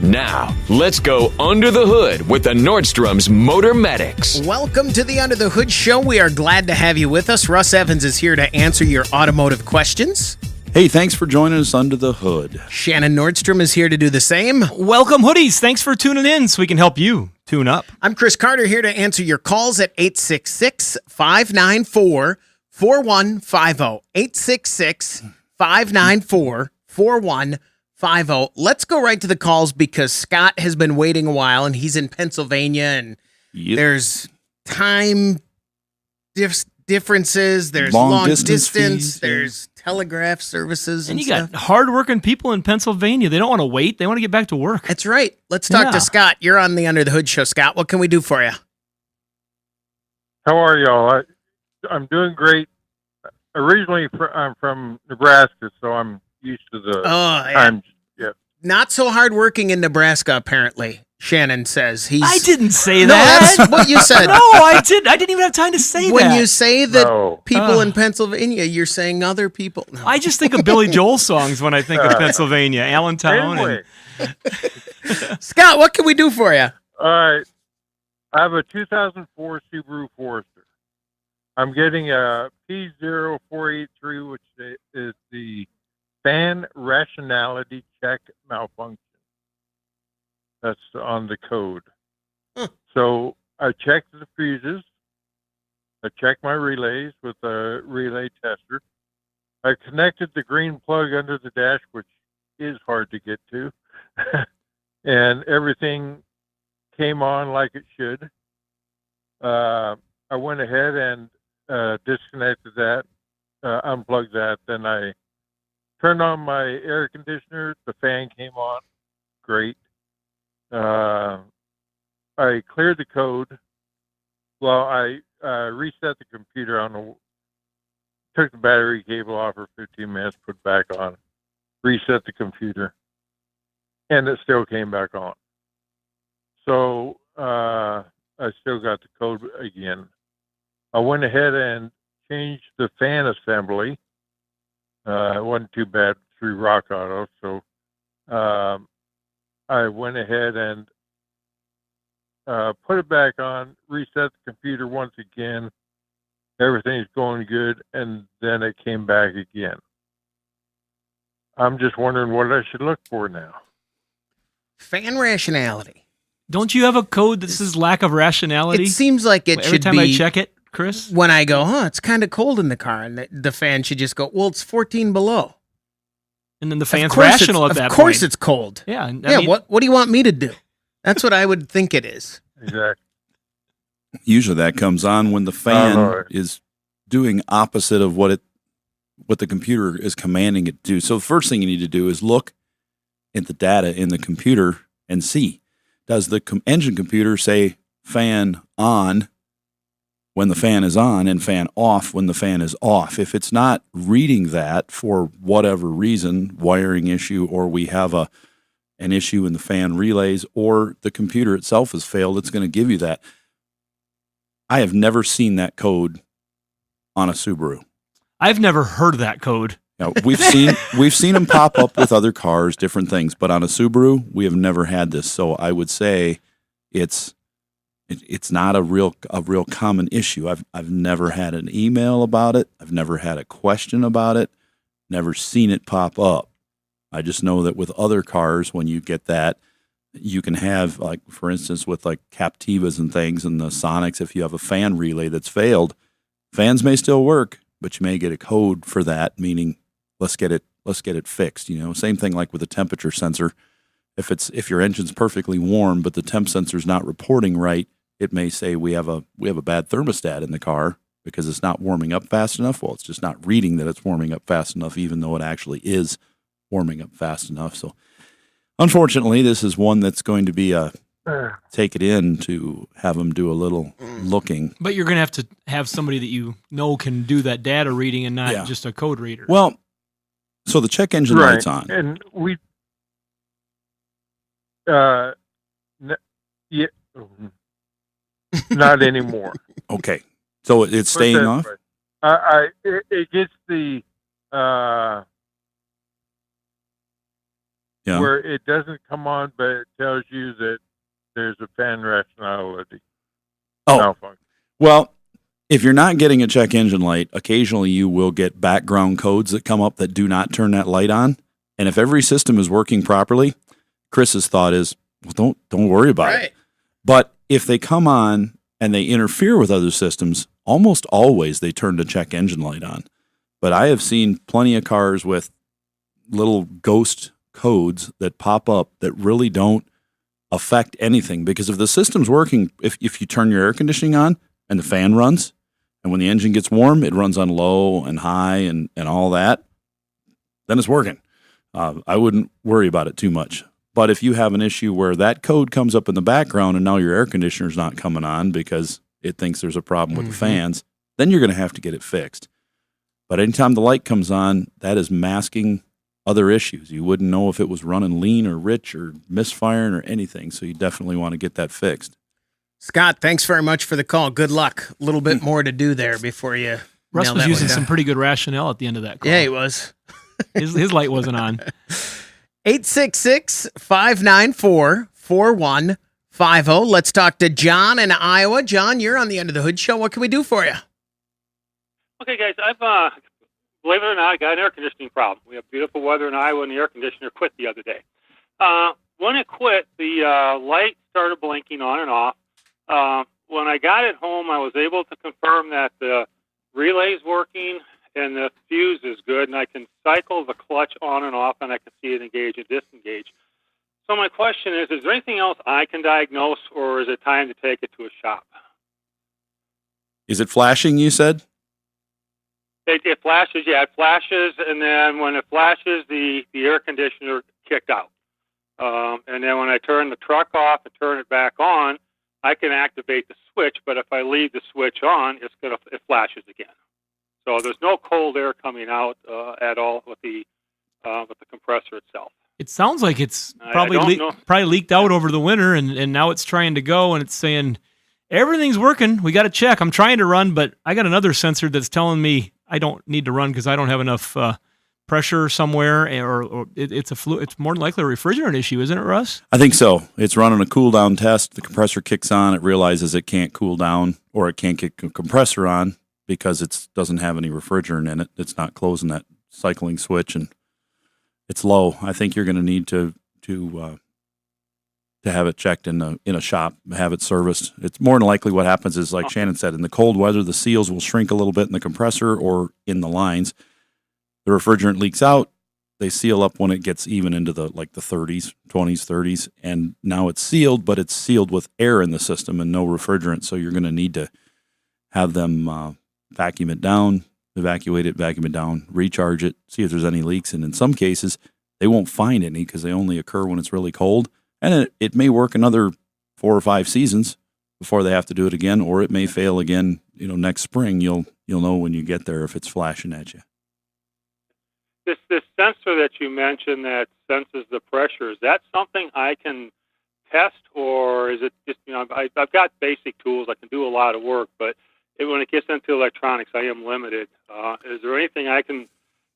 Now, let's go under the hood with the Nordstrom's Motor Medics. Welcome to the Under the Hood Show. We are glad to have you with us. Russ Evans is here to answer your automotive questions. Hey, thanks for joining us under the hood. Shannon Nordstrom is here to do the same. Welcome, hoodies. Thanks for tuning in so we can help you tune up. I'm Chris Carter here to answer your calls at 866-594-4150. 866-594-4150. Let's go right to the calls because Scott has been waiting a while and he's in Pennsylvania and there's time differences, there's long distance fees, there's telegraph services and you stuff. got hardworking people in Pennsylvania. They don't want to wait. They want to get back to work. That's right. Let's talk to Scott. You're on the Under the Hood Show, Scott. What can we do for you? How are y'all? I'm doing great. Originally, I'm from Nebraska, so I'm used to the times. Yeah. Not so hardworking in Nebraska, apparently. Shannon says I didn't say No, that. that's what you said. No, I didn't. I didn't even have time to say when that. you say that people in Pennsylvania, you're saying other people. No. I just think of Billy Joel songs when I think of Pennsylvania, Allentown. Anyway. Scott, what can we do for you? All right. I have a 2004 Subaru Forester. I'm getting a P0483, which is the fan rationality check malfunction. That's on the code. So I checked the fuses. I checked my relays with a relay tester. I connected the green plug under the dash, which is hard to get to. And everything came on like it should. I went ahead and disconnected that, unplugged that. Then I turned on my air conditioner. The fan came on. Great. I cleared the code. Well, I reset the computer took the battery cable off for 15 minutes, put it back on, reset the computer, and it still came back on. So I still got the code again. I went ahead and changed the fan assembly. It wasn't too bad through Rock Auto, so I went ahead and put it back on, reset the computer once again. Everything's going good, and then it came back again. I'm just wondering what I should look for now. Fan rationality. Don't you have a code that says lack of rationality? It seems like it Every should time be. I check it, Chris? When I go, it's kind of cold in the car, and the fan should just go, well, it's 14 below. And then the fan's rational at that point. Of course it's cold. Yeah. I mean, what do you want me to do? That's what I would think it is. Exactly. Usually that comes on when the fan is doing opposite of what the computer is commanding it to do. So the first thing you need to do is look at the data in the computer and see, does the engine computer say fan on when the fan is on and fan off when the fan is off? If it's not reading that for whatever reason, wiring issue, or we have an issue in the fan relays, or the computer itself has failed, it's going to give you that. I have never seen that code on a Subaru. I've never heard that code. Now, we've seen them pop up with other cars, different things, but on a Subaru, we have never had this. So I would say it's not a real common issue. I've never had an email about it. I've never had a question about it. Never seen it pop up. I just know that with other cars, when you get that, you can have, like, for instance, with like Captivas and things and the Sonics, if you have a fan relay that's failed, fans may still work, but you may get a code for that, meaning let's get it fixed. You know, same thing like with a temperature sensor. If your engine's perfectly warm, but the temp sensor's not reporting right, it may say we have a bad thermostat in the car because it's not warming up fast enough. Well, it's just not reading that it's warming up fast enough, even though it actually is warming up fast enough. So unfortunately, this is one that's going to be take it in to have them do a little looking. But you're going to have somebody that you know can do that data reading and not just a code reader. Well, so the check engine light's on. And we, not anymore. Okay. So it's staying off? It gets the, Yeah. where it doesn't come on, but it tells you that there's a fan rationality malfunction. Well, if you're not getting a check engine light, occasionally you will get background codes that come up that do not turn that light on. And if every system is working properly, Chris's thought is, well, don't worry about it. But if they come on and they interfere with other systems, almost always they turn the check engine light on. But I have seen plenty of cars with little ghost codes that pop up that really don't affect anything, because if the system's working, if you turn your air conditioning on and the fan runs, and when the engine gets warm, it runs on low and high and all that, then it's working. I wouldn't worry about it too much. But if you have an issue where that code comes up in the background and now your air conditioner's not coming on because it thinks there's a problem with the fans, then you're going to have to get it fixed. But anytime the light comes on, that is masking other issues. You wouldn't know if it was running lean or rich or misfiring or anything, so you definitely want to get that fixed. Scott, thanks very much for the call. Good luck. A little bit more to do there before you. Russ was using some pretty good rationale at the end of that call. Yeah, he was. His light wasn't on. 866-594-4150. Let's talk to John in Iowa. John, you're on the Under the Hood show. What can we do for you? Okay, guys, I've believe it or not, I got an air conditioning problem. We have beautiful weather in Iowa, and the air conditioner quit the other day. When it quit, the light started blinking on and off. When I got it home, I was able to confirm that the relay's working and the fuse is good, and I can cycle the clutch on and off, and I can see it engage and disengage. So my question is there anything else I can diagnose, or is it time to take it to a shop? Is it flashing, you said? It flashes, yeah, it flashes, and then when it flashes, the air conditioner kicked out. And then when I turn the truck off and turn it back on, I can activate the switch, but if I leave the switch on, it flashes again. So there's no cold air coming out at all with the compressor itself. It sounds like it's probably leaked out over the winter, and now it's trying to go, and it's saying, everything's working. We got to check. I'm trying to run, but I got another sensor that's telling me I don't need to run because I don't have enough pressure somewhere, or it's more than likely a refrigerant issue, isn't it, Russ? I think so. It's running a cool down test. The compressor kicks on. It realizes it can't cool down, or it can't get a compressor on because it doesn't have any refrigerant in it. It's not closing that cycling switch, and it's low. I think you're going to need to have it checked in a shop, have it serviced. It's more than likely what happens is, like Shannon said, in the cold weather, the seals will shrink a little bit in the compressor or in the lines. The refrigerant leaks out. They seal up when it gets even into the 30s, 20s, 30s, and now it's sealed, but it's sealed with air in the system and no refrigerant. So you're going to need to have them vacuum it down, evacuate it, vacuum it down, recharge it, see if there's any leaks. And in some cases, they won't find any because they only occur when it's really cold. And it may work another 4 or 5 seasons before they have to do it again, or it may fail again. Next spring, you'll know when you get there if it's flashing at you. This sensor that you mentioned that senses the pressure, is that something I can test, or is it just, I've got basic tools, I can do a lot of work, but when it gets into electronics, I am limited. Is there anything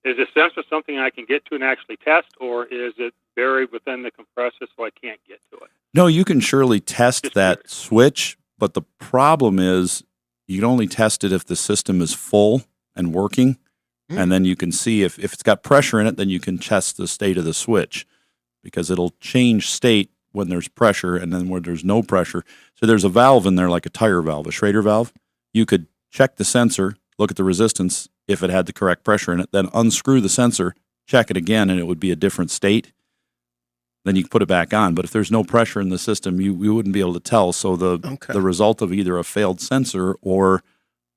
is the sensor something I can get to and actually test, or is it buried within the compressor so I can't get to it? No, you can surely test that switch, but the problem is you can only test it if the system is full and working. And then you can see if it's got pressure in it, then you can test the state of the switch, because it'll change state when there's pressure and then where there's no pressure. So there's a valve in there, like a tire valve, a Schrader valve. You could check the sensor, look at the resistance if it had the correct pressure in it, then unscrew the sensor, check it again, and it would be a different state. Then you put it back on. But if there's no pressure in the system, you wouldn't be able to tell. So the result of either a failed sensor or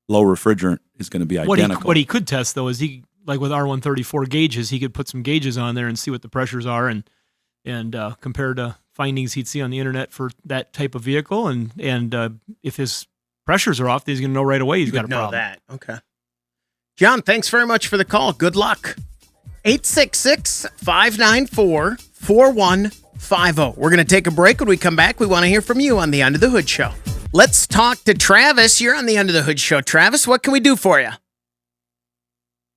low refrigerant is going to be identical. What he could test, though, is like with R134 gauges, he could put some gauges on there and see what the pressures are and compare to findings he'd see on the internet for that type of vehicle. And if his pressures are off, he's going to know right away he's got a problem. That. Okay. John, thanks very much for the call. Good luck. 866-594-4150. We're going to take a break. When we come back, we want to hear from you on the Under the Hood Show. Let's talk to Travis. You're on the Under the Hood Show. Travis, what can we do for you?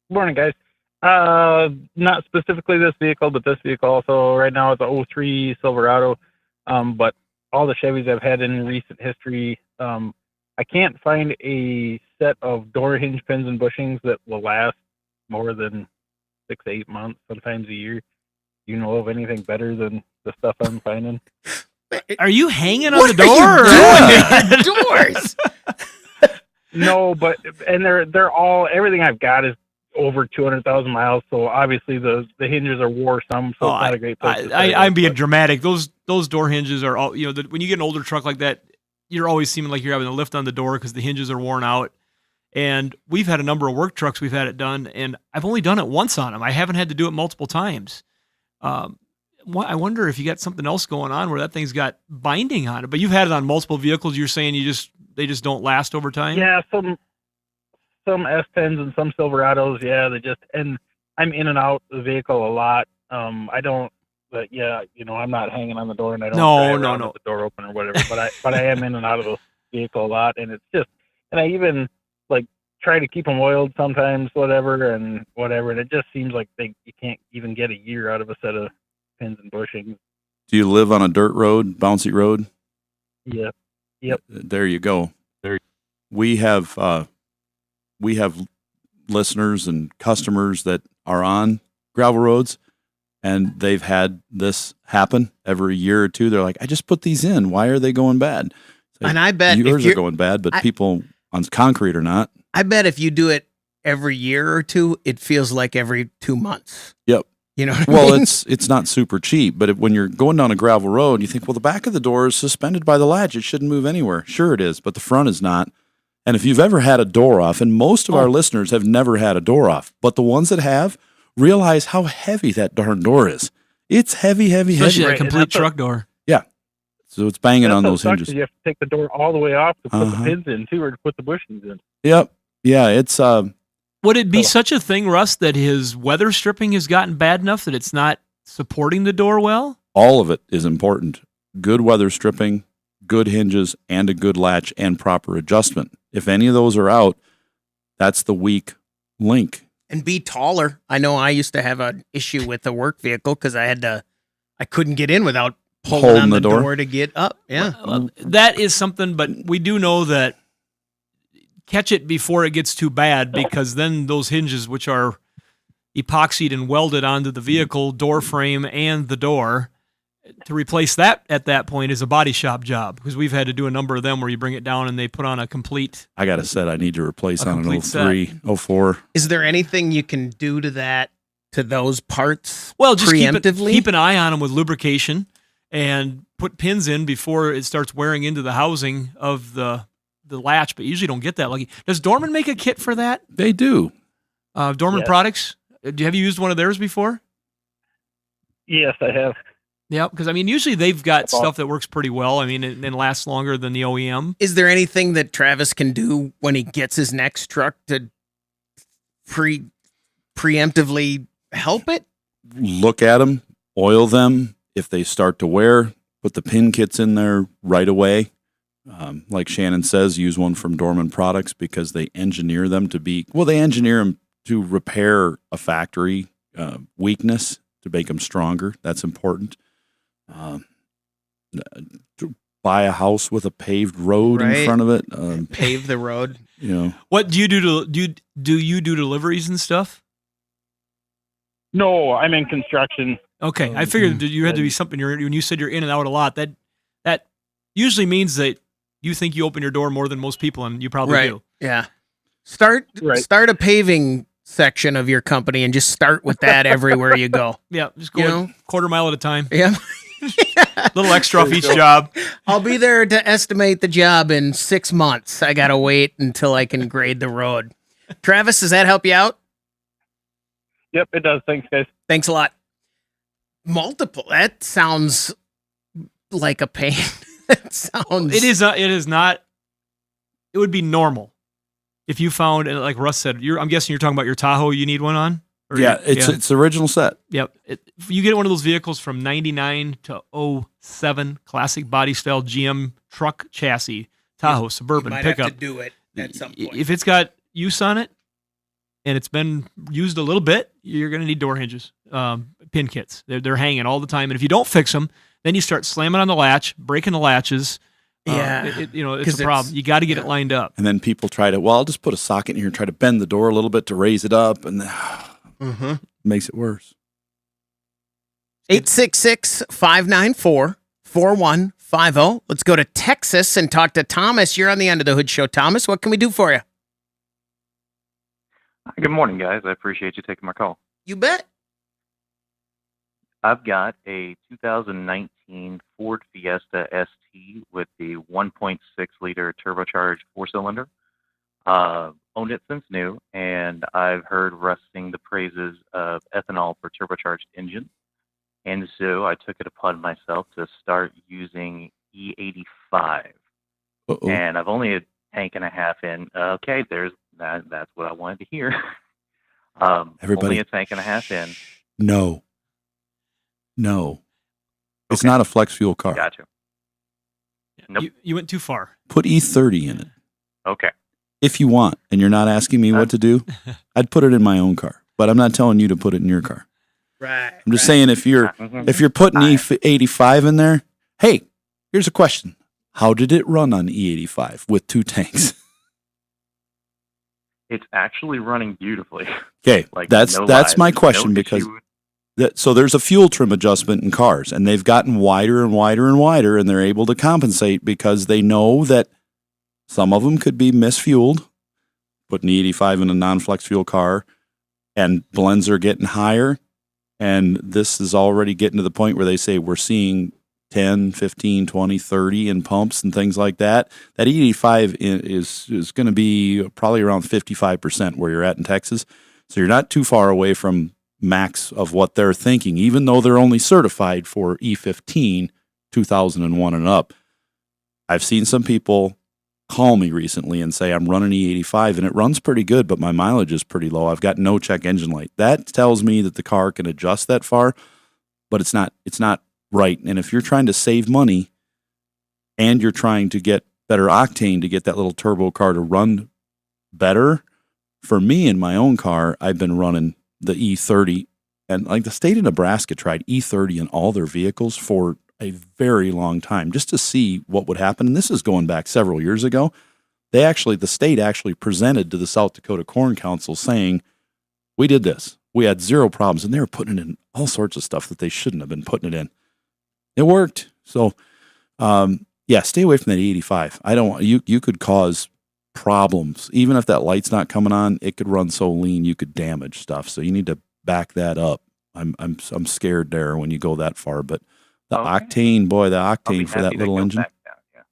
Good morning, guys. Not specifically this vehicle, but this vehicle also right now is a 03 Silverado. But all the Chevys I've had in recent history, I can't find a set of door hinge pins and bushings that will last more than 6 to 8 months, sometimes a year. Do you know of anything better than the stuff I'm finding? Are you hanging on the door? Doors. No, but and they're all everything I've got is over 200,000 miles. So obviously the hinges are wore some, so it's not a great place. I'm being dramatic. Those door hinges are all, when you get an older truck like that, you're always seeming like you're having a lift on the door because the hinges are worn out. And we've had a number of work trucks we've had it done, and I've only done it once on them. I haven't had to do it multiple times. I wonder if you got something else going on where that thing's got binding on it. But you've had it on multiple vehicles. You're saying they just don't last over time? Yeah, some S10s and some Silverados. Yeah, and I'm in and out of the vehicle a lot. I don't. But yeah, I'm not hanging on the door, and I don't drive with the door open or whatever. But I am in and out of the vehicle a lot, and it's just, and I even try to keep them oiled sometimes, and it just seems like you can't even get a year out of a set of pins and bushings. Do you live on a dirt road, bouncy road? Yeah. Yep. There you go. We have listeners and customers that are on gravel roads, and they've had this happen every year or two. They're like, I just put these in. Why are they going bad? And I bet yours are going bad, but people on concrete are not. I bet if you do it every year or two, it feels like every 2 months. Yep. You know what I well, mean? it's not super cheap, but when you're going down a gravel road, you think, well, the back of the door is suspended by the latch. It shouldn't move anywhere. Sure it is, but the front is not. And if you've ever had a door off, and most of our listeners have never had a door off, but the ones that have realize how heavy that darn door is. It's heavy, especially heavy. a complete truck door. Yeah. So it's banging on those hinges. You have to take the door all the way off to put the pins in, too, or to put the bushings in. Yep. Yeah, it's... Would it be such a thing, Russ, that his weather stripping has gotten bad enough that it's not supporting the door well? All of it is important. Good weather stripping, good hinges, and a good latch and proper adjustment. If any of those are out, that's the weak link. And be taller. I know I used to have an issue with the work vehicle because I couldn't get in without pulling on the door to get up. Yeah. Well, that is something, but we do know that catch it before it gets too bad, because then those hinges, which are epoxied and welded onto the vehicle, door frame, and the door, to replace that at that point is a body shop job, because we've had to do a number of them where you bring it down and they put on a complete... I got a set I need to replace on an 03, 04. Is there anything you can do to that, to those parts? Well, just preemptively? keep an eye on them with lubrication and put pins in before it starts wearing into the housing of the latch, but you usually don't get that lucky. Does Dorman make a kit for that? They do. Dorman Products? Have you used one of theirs before? Yes, I have. Yeah, because, usually they've got stuff that works pretty well, and lasts longer than the OEM. Is there anything that Travis can do when he gets his next truck to preemptively help it? Look at them, oil them. If they start to wear, put the pin kits in there right away. Like Shannon says, use one from Dorman Products because they engineer them they engineer them to repair a factory weakness to make them stronger. That's important. Buy a house with a paved road in front of it. Pave the road. What do you do do you do deliveries and stuff? No, I'm in construction. Okay, I figured you had to be something. When you said you're in and out a lot, that usually means that you think you open your door more than most people, and you probably do. Yeah. Start a paving section of your company and just start with that everywhere you go. Yeah, just go a quarter mile at a time. Yeah. A little extra off each job. I'll be there to estimate the job in 6 months. I got to wait until I can grade the road. Travis, does that help you out? Yep, it does. Thanks, guys. Thanks a lot. Multiple. That sounds like a pain. It is not. It would be normal if you found, and like Russ said, I'm guessing you're talking about your Tahoe. You need one on. It's the original set. Yep. If you get one of those vehicles from 99 to 07, classic body style GM truck chassis, Tahoe, Suburban, you might pickup. have to do it at some point. If it's got use on it, and it's been used a little bit, you're going to need door hinges, pin kits. They're hanging all the time. And if you don't fix them, then you start slamming on the latch, breaking the latches. It's a problem. You got to get it lined up. And then people try to, I'll just put a socket in here and try to bend the door a little bit to raise it up, and makes it worse. 866-594-4150. Let's go to Texas and talk to Thomas. You're on the Under the Hood show. Thomas, what can we do for you? Good morning, guys. I appreciate you taking my call. You bet. I've got a 2019 Ford Fiesta ST with the 1.6-liter turbocharged four-cylinder. Owned it since new, and I've heard Russ sing the praises of ethanol for turbocharged engine. And so I took it upon myself to start using E85. Uh-oh. And I've only a tank and a half in. Okay, that's what I wanted to hear. Everybody, only a tank and a half in. No. It's not a flex fuel car. Gotcha. Nope. You went too far. Put E30 in it. Okay. If you want, and you're not asking me what to do, I'd put it in my own car. But I'm not telling you to put it in your car. Right. I'm just saying if you're putting E85 in there, hey, here's a question. How did it run on E85 with two tanks? It's actually running beautifully. Okay, that's my question, because so there's a fuel trim adjustment in cars, and they've gotten wider and wider and wider, and they're able to compensate because they know that some of them could be misfueled, putting E85 in a non-flex fuel car, and blends are getting higher, and this is already getting to the point where they say we're seeing 10, 15, 20, 30 in pumps and things like that. That E85 is going to be probably around 55% where you're at in Texas. So you're not too far away from max of what they're thinking, even though they're only certified for E15, 2001 and up. I've seen some people call me recently and say, I'm running E85 and it runs pretty good, but my mileage is pretty low. I've got no check engine light. That tells me that the car can adjust that far, but it's not right. And if you're trying to save money and you're trying to get better octane to get that little turbo car to run better, for me in my own car, I've been running the E30, and like the state of Nebraska tried E30 in all their vehicles for a very long time just to see what would happen. And this is going back several years ago. The state actually presented to the South Dakota Corn Council saying, we did this. We had zero problems, and they were putting in all sorts of stuff that they shouldn't have been putting it in. It worked. So, stay away from that E85. I don't want you could cause problems. Even if that light's not coming on, it could run so lean you could damage stuff. So you need to back that up. I'm scared there when you go that far. But the octane, for that little engine.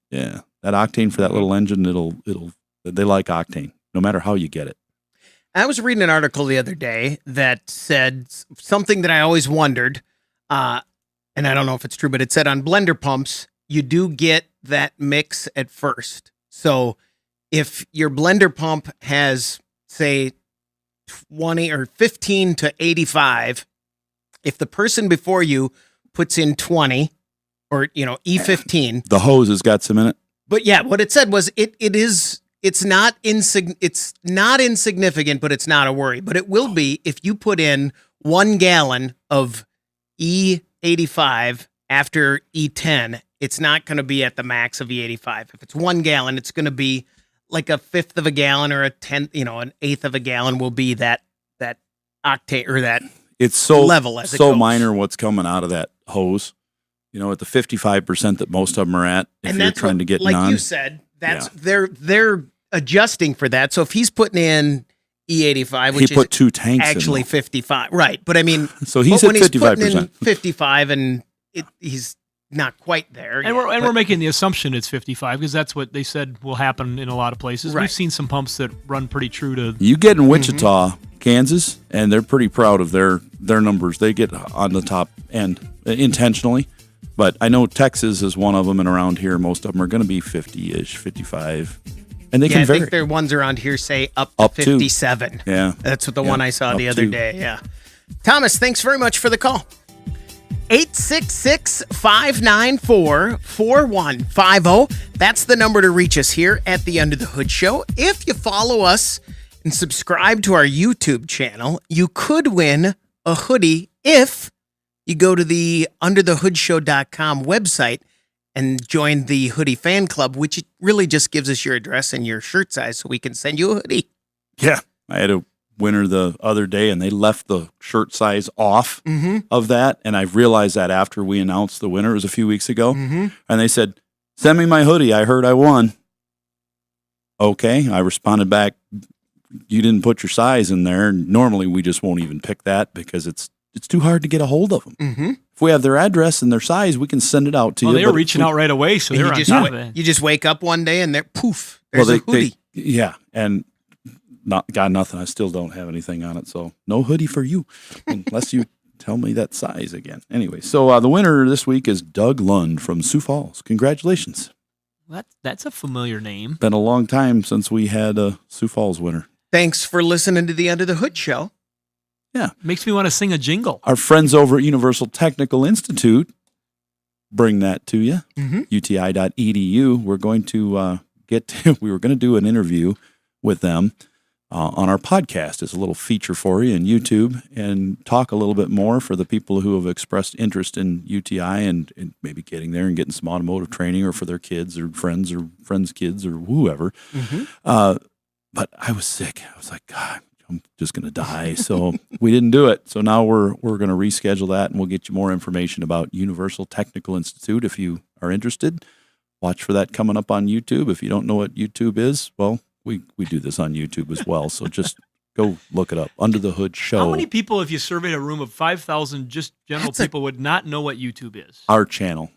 Yeah, that octane for that little engine, they like octane, no matter how you get it. I was reading an article the other day that said something that I always wondered, and I don't know if it's true, but it said on blender pumps, you do get that mix at first. So if your blender pump has, say, 20 or 15 to 85, if the person before you puts in 20 or, E15. The hose has got some in it. But yeah, what it said was it's not insignificant, but it's not a worry. But it will be if you put in 1 gallon of E85 after E10, it's not going to be at the max of E85. If it's 1 gallon, it's going to be like a fifth of a gallon or an eighth of a gallon will be that octane or that it's so level as it so goes. Minor what's coming out of that hose. At the 55% that most of them are at. If you're trying to get like you said, they're adjusting for that. So if he's putting in E85, which he put 2 tanks actually in 55, right? But I mean, so he's at 55%. He's putting in 55, and he's not quite there. And we're making the assumption it's 55 because that's what they said will happen in a lot of places. Right. We've seen some pumps that run pretty true to. You get in Wichita, Kansas, and they're pretty proud of their numbers. They get on the top end intentionally. But I know Texas is one of them, and around here, most of them are going to be 50-ish, 55. And they can vary. I think their ones around here say up to 57. Yeah. That's what the one I saw the other day. Yeah. Thomas, thanks very much for the call. 866-594-4150. That's the number to reach us here at the Under the Hood Show. If you follow us and subscribe to our YouTube channel, you could win a hoodie if you go to the underthehoodshow.com website and join the hoodie fan club, which really just gives us your address and your shirt size so we can send you a hoodie. Yeah. I had a winner the other day, and they left the shirt size off of that. And I realized that after we announced the winner, it was a few weeks ago. And they said, send me my hoodie. I heard I won. Okay. I responded back, you didn't put your size in there. Normally, we just won't even pick that because it's too hard to get a hold of them. If we have their address and their size, we can send it out to you. They were reaching out right away, so they're on top of it. You just wake up one day and there's a hoodie. And got nothing. I still don't have anything on it, so no hoodie for you unless you tell me that size again. Anyway, so the winner this week is Doug Lund from Sioux Falls. Congratulations. That's a familiar name. Been a long time since we had a Sioux Falls winner. Thanks for listening to the Under the Hood show. Yeah. Makes me want to sing a jingle. Our friends over at Universal Technical Institute bring that to you. UTI.edu. We're going to we were going to do an interview with them on our podcast. It's a little feature for you in YouTube and talk a little bit more for the people who have expressed interest in UTI and maybe getting there and getting some automotive training or for their kids or friends' kids or whoever. But I was sick. I was like, God, I'm just going to die. So we didn't do it. So now we're going to reschedule that, and we'll get you more information about Universal Technical Institute. If you are interested, watch for that coming up on YouTube. If you don't know what YouTube is, well, we do this on YouTube as well. So just go look it up. Under the Hood Show. How many people, if you surveyed a room of 5,000 just general people, would not know what YouTube is? Our channel.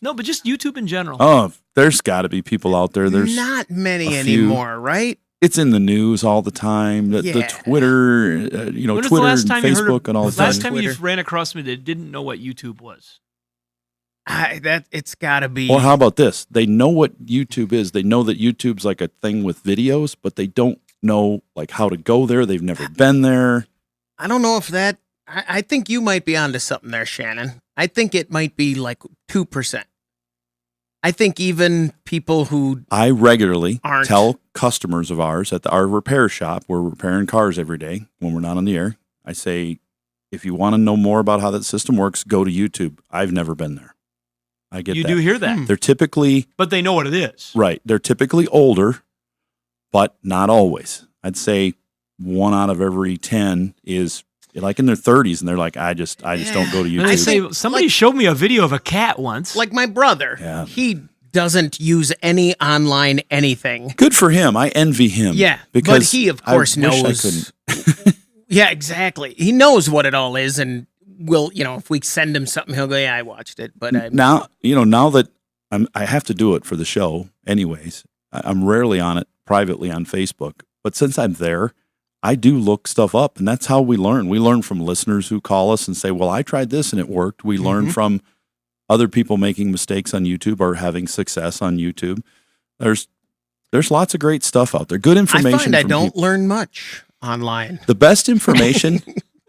No, but just YouTube in general. Oh, there's got to be people out there. There's not many anymore, right? It's in the news all the time. The Twitter, Twitter and Facebook and all that. Last time you ran across me that didn't know what YouTube was? It's got to be. Or how about this? They know what YouTube is. They know that YouTube's like a thing with videos, but they don't know like how to go there. They've never been there. I don't know if that. I think you might be onto something there, Shannon. I think it might be like 2%. I think even people who I regularly tell customers of ours at our repair shop, we're repairing cars every day when we're not on the air. I say, if you want to know more about how that system works, go to YouTube. I've never been there. I get you that. do hear that. They're typically... But they know what it is. Right. They're typically older, but not always. I'd say 1 out of every 10 is like in their 30s, and they're like, I just don't go to YouTube. And I say, somebody showed me a video of a cat once. Like my brother. Yeah. He doesn't use any online anything. Good for him. I envy him. Yeah. Because but he, of course, knows. I couldn't. Yeah, exactly. He knows what it all is, and will, if we send him something, he'll go, yeah, I watched it. But now that I have to do it for the show anyways, I'm rarely on it privately on Facebook. But since I'm there, I do look stuff up, and that's how we learn. We learn from listeners who call us and say, well, I tried this and it worked. We learn from other people making mistakes on YouTube or having success on YouTube. There's lots of great stuff out there. Good information. I don't learn much online. The best information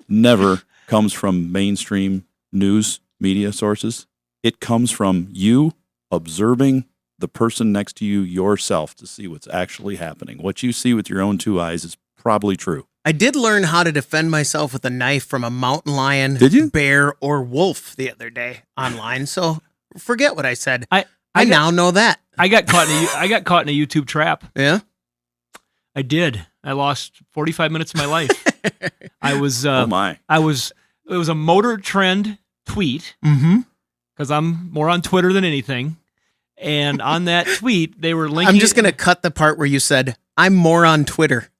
never comes from mainstream news media sources. It comes from you observing the person next to you yourself to see what's actually happening. What you see with your own 2 eyes is probably true. I did learn how to defend myself with a knife from a mountain lion, bear, or wolf the other day online. So forget what I said. I now know that. I got caught in a YouTube trap. Yeah, I did. I lost 45 minutes of my life. I was. Oh my! It was a Motor Trend tweet. Because I'm more on Twitter than anything. And on that tweet, they were linking. I'm just going to cut the part where you said, I'm more on Twitter.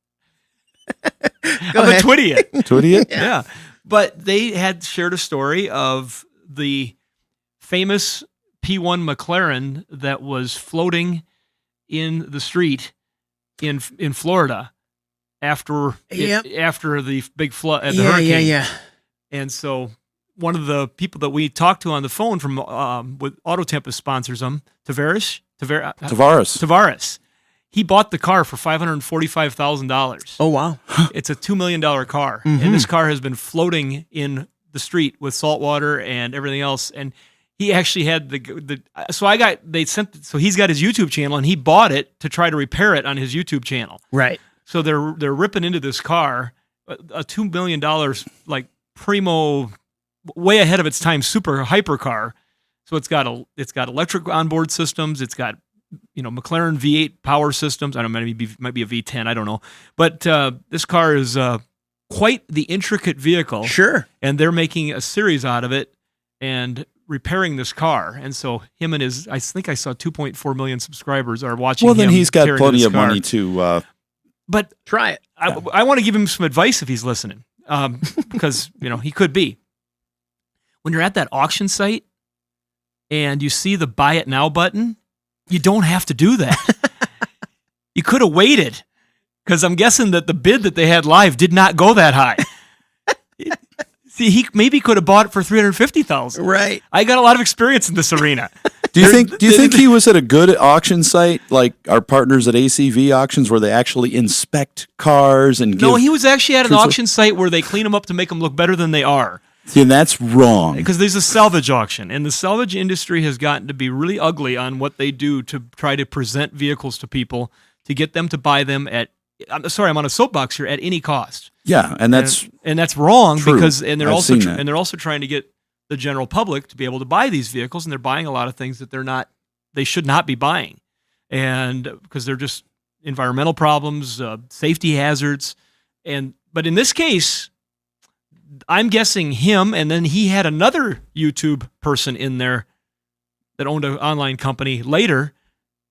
I'm a Twittiot. Twittiot? Yeah. But they had shared a story of the famous P1 McLaren that was floating in the street in Florida after the big flood at the hurricane. Yeah. And so one of the people that we talked to on the phone from with Auto Tempest sponsors them, Tavares. He bought the car for $545,000. Oh, wow. It's a $2 million car. And this car has been floating in the street with salt water and everything else. And he actually had so he's got his YouTube channel, and he bought it to try to repair it on his YouTube channel. Right. So they're ripping into this car, a $2 million like primo, way ahead of its time super hypercar. So it's got electric onboard systems. It's got McLaren V8 power systems. I don't know, might be a V10. I don't know, but this car is quite the intricate vehicle. Sure. And they're making a series out of it and repairing this car. And so him and I think I saw 2.4 million subscribers are watching. Well, then he's got plenty of car. money to. But try it. I want to give him some advice if he's listening, because he could be. When you're at that auction site and you see the buy it now button, you don't have to do that. You could have waited, because I'm guessing that the bid that they had live did not go that high. See, he maybe could have bought it for $350,000. Right. I got a lot of experience in this arena. Do you think he was at a good auction site like our partners at ACV Auctions, where they actually inspect cars and give? No, he was actually at an auction site where they clean them up to make them look better than they are. See, and that's wrong. Because there's a salvage auction, and the salvage industry has gotten to be really ugly on what they do to try to present vehicles to people to get them to buy them at. I'm sorry, I'm on a soapbox here, at any cost. Yeah, and that's wrong, true. because they're I've also trying to get the general public to be able to buy these vehicles, and they're buying a lot of things that they should not be buying, and because they're just environmental problems, safety hazards, but in this case, I'm guessing him, and then he had another YouTube person in there that owned an online company later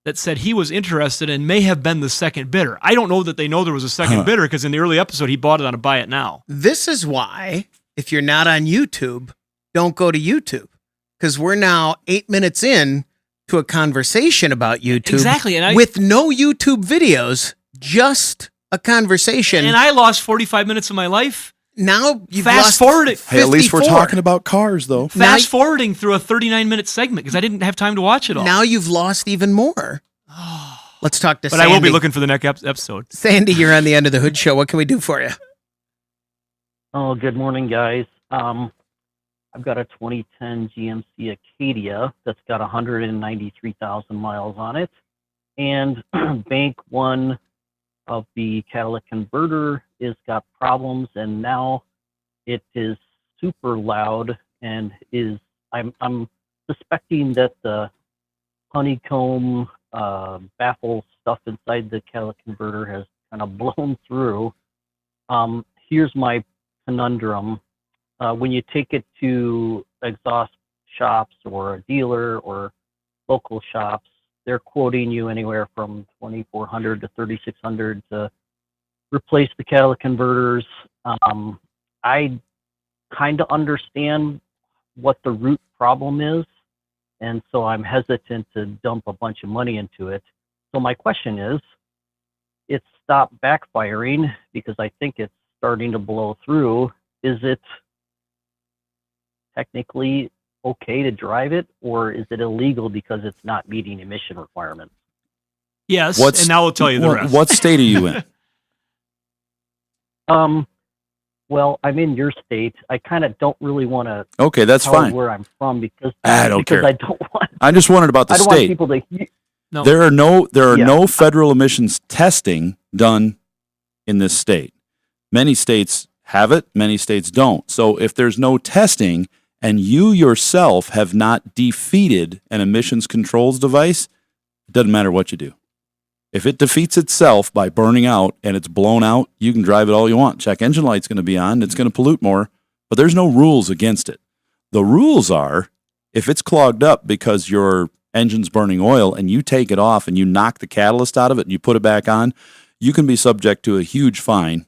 that said he was interested and may have been the second bidder. I don't know that they know there was a second bidder, because in the early episode, he bought it on a buy it now. This is why, if you're not on YouTube, don't go to YouTube, because we're now 8 minutes in to a conversation about YouTube. Exactly. And with no YouTube videos, just a conversation. And I lost 45 minutes of my life. Now you've fast forwarding. Hey, at least we're talking about cars, though. Fast forwarding through a 39-minute segment, because I didn't have time to watch it all. Now you've lost even more. Let's talk to Sandy. But I will be looking for the next episode. Sandy, you're on the End of the Hood show. What can we do for you? Oh, good morning, guys. I've got a 2010 GMC Acadia that's got 193,000 miles on it, and bank one of the catalytic converter is got problems, and now it is super loud, and I'm suspecting that the honeycomb baffle stuff inside the catalytic converter has kind of blown through. Here's my conundrum. When you take it to exhaust shops or a dealer or local shops, they're quoting you anywhere from $2,400 to $3,600 to replace the catalytic converters. I kind of understand what the root problem is, and so I'm hesitant to dump a bunch of money into it. So my question is, it's stopped backfiring because I think it's starting to blow through. Is it technically okay to drive it, or is it illegal because it's not meeting emission requirements? Yes, and now I'll tell you the rest. What state are you in? Well, I'm in your state. I kind of don't really want to. Okay, that's tell fine. Where I'm from, because I don't care. I don't want. I just wondered about the I don't state. want people to. No. There are no federal emissions testing done in this state. Many states have it. Many states don't. So if there's no testing, and you yourself have not defeated an emissions controls device, it doesn't matter what you do. If it defeats itself by burning out and it's blown out, you can drive it all you want. Check engine light's going to be on. It's going to pollute more, but there's no rules against it. The rules are, if it's clogged up because your engine's burning oil and you take it off and you knock the catalyst out of it and you put it back on, you can be subject to a huge fine.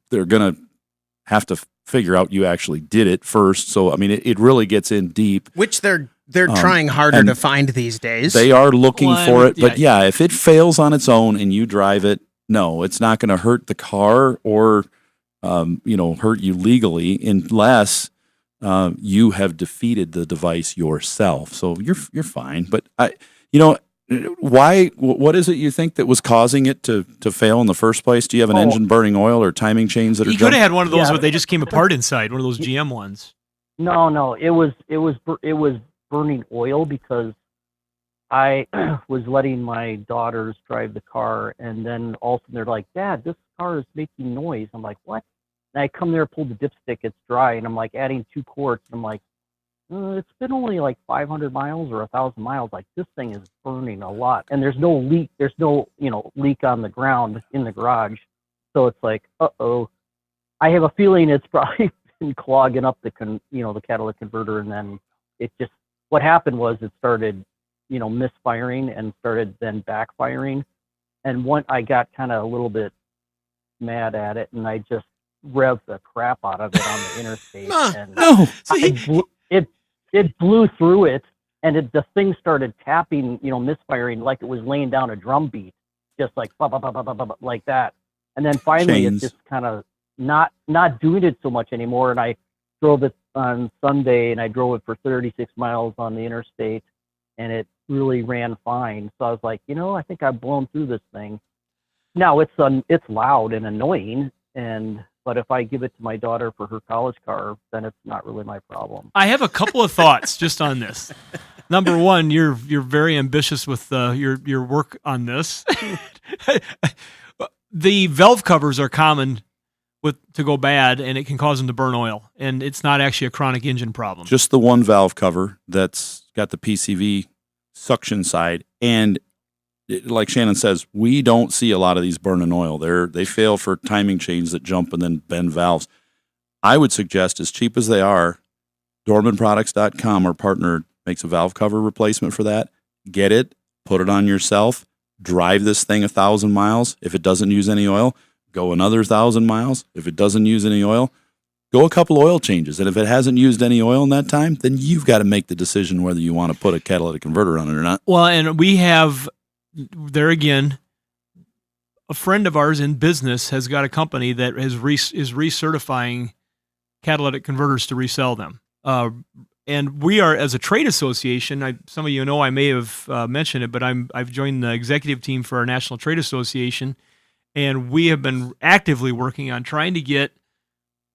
They're going to have to figure out you actually did it first. So, I mean, it really gets in deep. Which they're trying harder to find these days. They are looking for it. But yeah, if it fails on its own and you drive it, no, it's not going to hurt the car or, hurt you legally unless you have defeated the device yourself. So you're fine. But why? What is it you think that was causing it to fail in the first place? Do you have an engine burning oil or timing chains that are? You could have had one of those where they just came apart inside, one of those GM ones. No, it was burning oil because I was letting my daughters drive the car, and then all of a sudden they're like, "Dad, this car is making noise." I'm like, "What?" And I come there, pull the dipstick, it's dry, and I'm like adding 2 quarts. And I'm like, it's been only like 500 miles or 1,000 miles. Like, this thing is burning a lot, and there's no leak. There's no leak on the ground in the garage. So it's like, uh-oh. I have a feeling it's probably been clogging up the catalytic converter, and then what happened was it started misfiring and started then backfiring. And I got kind of a little bit mad at it, and I just revved the crap out of it on the interstate. And it blew through it, and the thing started tapping, misfiring like it was laying down a drum beat, just like bah, bah, bah, bah, bah, bah, like that. And then finally it's just kind of not doing it so much anymore. And I drove it on Sunday, and I drove it for 36 miles on the interstate, and it really ran fine. So I was like, I think I've blown through this thing. Now it's loud and annoying, but if I give it to my daughter for her college car, then it's not really my problem. I have a couple of thoughts just on this. Number one, you're very ambitious with your work on this. The valve covers are common to go bad, and it can cause them to burn oil, and it's not actually a chronic engine problem. Just the one valve cover that's got the PCV suction side, and like Shannon says, we don't see a lot of these burning oil. They fail for timing chains that jump and then bend valves. I would suggest, as cheap as they are, DormanProducts.com, our partner, makes a valve cover replacement for that. Get it, put it on yourself, drive this thing 1,000 miles. If it doesn't use any oil, go another 1,000 miles. If it doesn't use any oil, go a couple oil changes. And if it hasn't used any oil in that time, then you've got to make the decision whether you want to put a catalytic converter on it or not. Well, and we have, there again, a friend of ours in business has got a company that is recertifying catalytic converters to resell them. And we are, as a trade association, some of you know I may have mentioned it, but I've joined the executive team for our National Trade Association, and we have been actively working on trying to get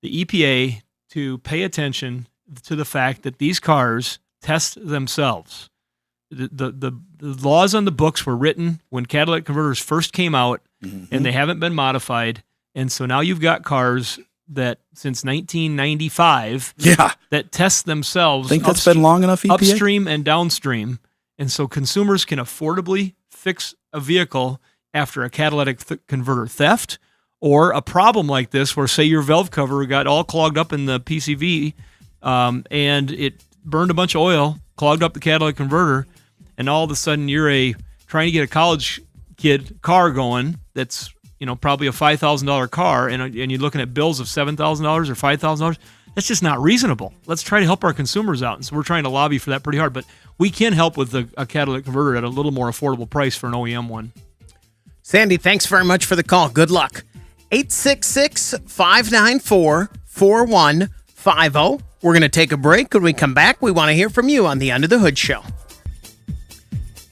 the EPA to pay attention to the fact that these cars test themselves. The laws on the books were written when catalytic converters first came out, and they haven't been modified. And so now you've got cars that since 1995 that test themselves. Think that's been long enough, EPA? Upstream and downstream. And so consumers can affordably fix a vehicle after a catalytic converter theft or a problem like this where, say, your valve cover got all clogged up in the PCV and it burned a bunch of oil, clogged up the catalytic converter, and all of a sudden you're trying to get a college kid car going that's probably a $5,000 car, and you're looking at bills of $7,000 or $5,000. That's just not reasonable. Let's try to help our consumers out. And so we're trying to lobby for that pretty hard. But we can help with a catalytic converter at a little more affordable price for an OEM one. Sandy, thanks very much for the call. Good luck. 866-594-4150. We're going to take a break. When we come back, we want to hear from you on the Under the Hood Show.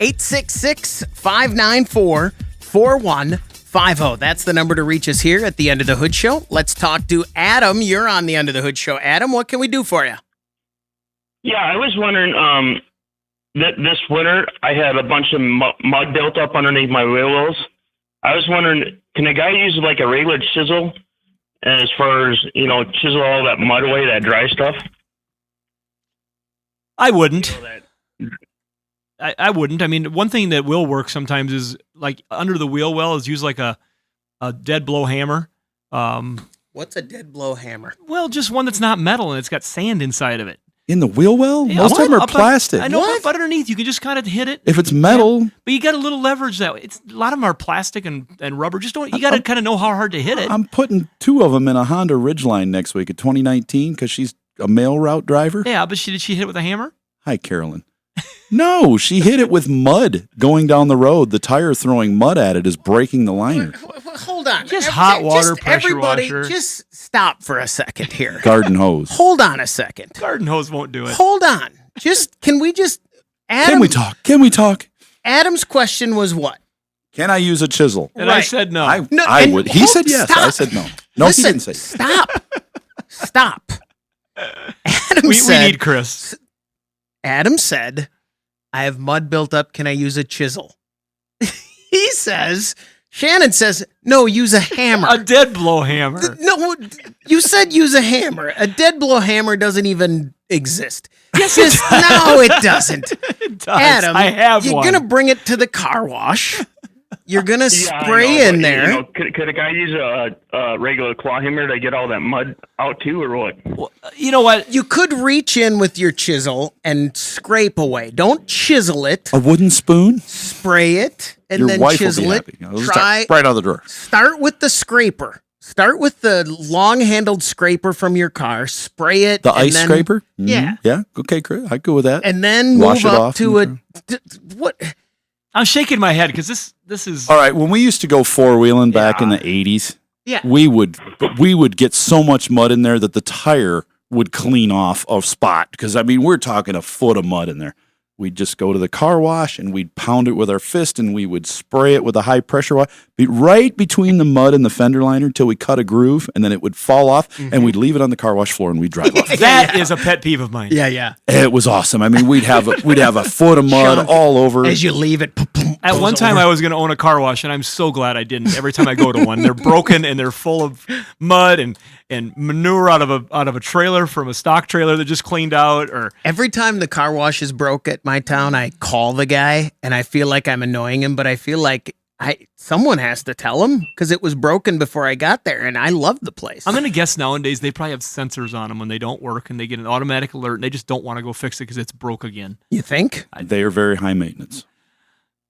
866-594-4150. That's the number to reach us here at the End of the Hood Show. Let's talk to Adam. You're on the End of the Hood Show. Adam, what can we do for you? Yeah, I was wondering, that this winter I had a bunch of mud built up underneath my wheel wells. I was wondering, can a guy use like a regular chisel as far as, chisel all that mud away, that dry stuff? I wouldn't. I wouldn't. I mean, one thing that will work sometimes is like under the wheel well is use like a dead blow hammer. What's a dead blow hammer? Well, just one that's not metal and it's got sand inside of it. In the wheel well? Yeah, most of them are plastic. I know, but underneath you can just kind of hit it. If it's metal. Yeah, but you got a little leverage that way. A lot of them are plastic and rubber. You got to kind of know how hard to hit it. I'm putting 2 of them in a Honda Ridgeline next week at 2019 because she's a mail route driver. Yeah, but did she hit it with a hammer? Hi, Carolyn. No, she hit it with mud going down the road. The tire throwing mud at it is breaking the liner. Hold on. Just hot water pressure everybody, washer. Just stop for a second here. Garden hose. Hold on a second. Garden hose won't do it. Hold on. Can we Adam, Can we talk? Adam's question was what? Can I use a chisel? And I said no. I would. He said yes. Stop. I said no. No, Listen, he didn't say stop. Stop. Adam we said, need Chris. Adam said, I have mud built up. Can I use a chisel? Shannon says, no, use a hammer. A dead blow hammer. No, you said use a hammer. A dead blow hammer doesn't even exist. Yes, no, it doesn't. It does. Adam, I have you're one. going to bring it to the car wash. You're going to spray in there. Could a guy use a regular claw hammer to get all that mud out too, or what? Well, you know what? You could reach in with your chisel and scrape away. Don't chisel it. A wooden spoon? Spray it and Your then wife chisel will be it. happy. Right out of the drawer. Start with the scraper. Start with the long-handled scraper from your car. Spray it. The ice scraper? Mm-hmm. Yeah. Yeah. Okay, Chris. I'd go with that. And then Wash move it up off to what? I'm shaking my head because this is all right. When we used to go four-wheeling back in the 80s, we would get so much mud in there that the tire would clean off a spot. Because, I mean, we're talking a foot of mud in there. We'd just go to the car wash and we'd pound it with our fist and we would spray it with a high pressure wash right between the mud and the fender liner until we cut a groove and then it would fall off and we'd leave it on the car wash floor and we'd drive off. That is a pet peeve of mine. Yeah. It was awesome. I mean, we'd have a foot of mud all over. As you leave it. At one time, I was going to own a car wash, and I'm so glad I didn't. Every time I go to one, they're broken and they're full of mud and manure out of a trailer from a stock trailer that just cleaned out. Or every time the car wash is broke at my town, I call the guy, and I feel like I'm annoying him, but I feel like someone has to tell him because it was broken before I got there, and I love the place. I'm going to guess nowadays they probably have sensors on them when they don't work, and they get an automatic alert, and they just don't want to go fix it because it's broke again. You think? They are very high maintenance.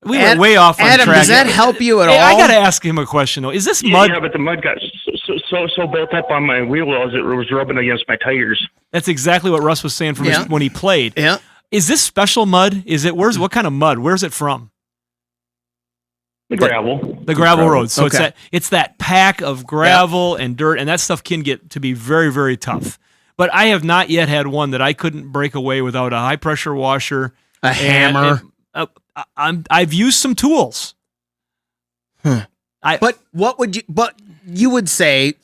We went way off on Adam, track. does that help you at all? I got to ask him a question, though. Is this mud? Yeah, but the mud got so built up on my wheel wells, it was rubbing against my tires. That's exactly what Russ was saying from when he played. Yeah. Is this special mud? What kind of mud? Where's it from? The gravel. The gravel road. So Okay. it's that pack of gravel and dirt, and that stuff can get to be very, very tough. But I have not yet had one that I couldn't break away without a high pressure washer, a hammer. I've used some tools. But you would say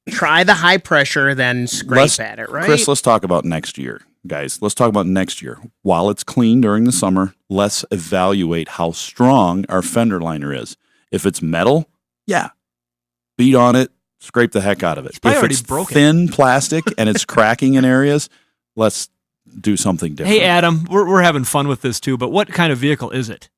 try the high pressure, then scrape at it, right? Chris, let's talk about next year, guys. Let's talk about next year. While it's clean during the summer, let's evaluate how strong our fender liner is. If it's metal, beat on it, scrape the heck out of it. If it's thin plastic and it's cracking in areas, let's do something different. Hey, Adam, we're having fun with this too, but what kind of vehicle is it?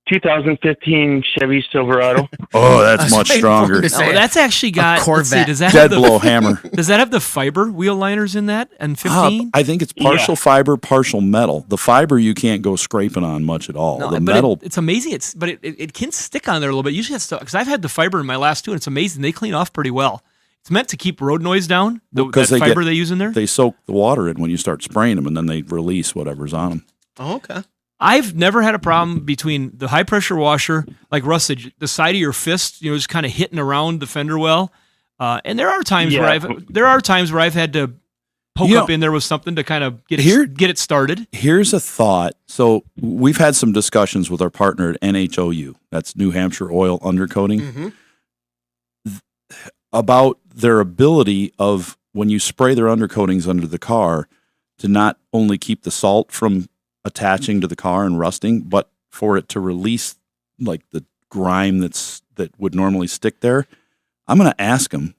2015 Chevy Silverado. Oh, that's much stronger. No, that's actually got Corvette. Does that dead blow hammer. Does that have the fiber wheel liners in that? And 15? I think it's partial fiber, partial metal. The fiber you can't go scraping on much at all. No, the but metal, it's amazing. It can stick on there a little bit. Usually that's because I've had the fiber in my last two, and it's amazing. They clean off pretty well. It's meant to keep road noise down. That fiber they use in there. They soak the water in when you start spraying them, and then they release whatever's on them. Oh, okay. I've never had a problem between the high pressure washer, like Russ said, the side of your fist, just kind of hitting around the fender well. And there are times where I've had to poke up in there with something to kind of get it started. Here's a thought. So we've had some discussions with our partner at NHOU. That's New Hampshire Oil Undercoating. About their ability of when you spray their undercoatings under the car to not only keep the salt from attaching to the car and rusting, but for it to release like the grime that would normally stick there. I'm going to ask them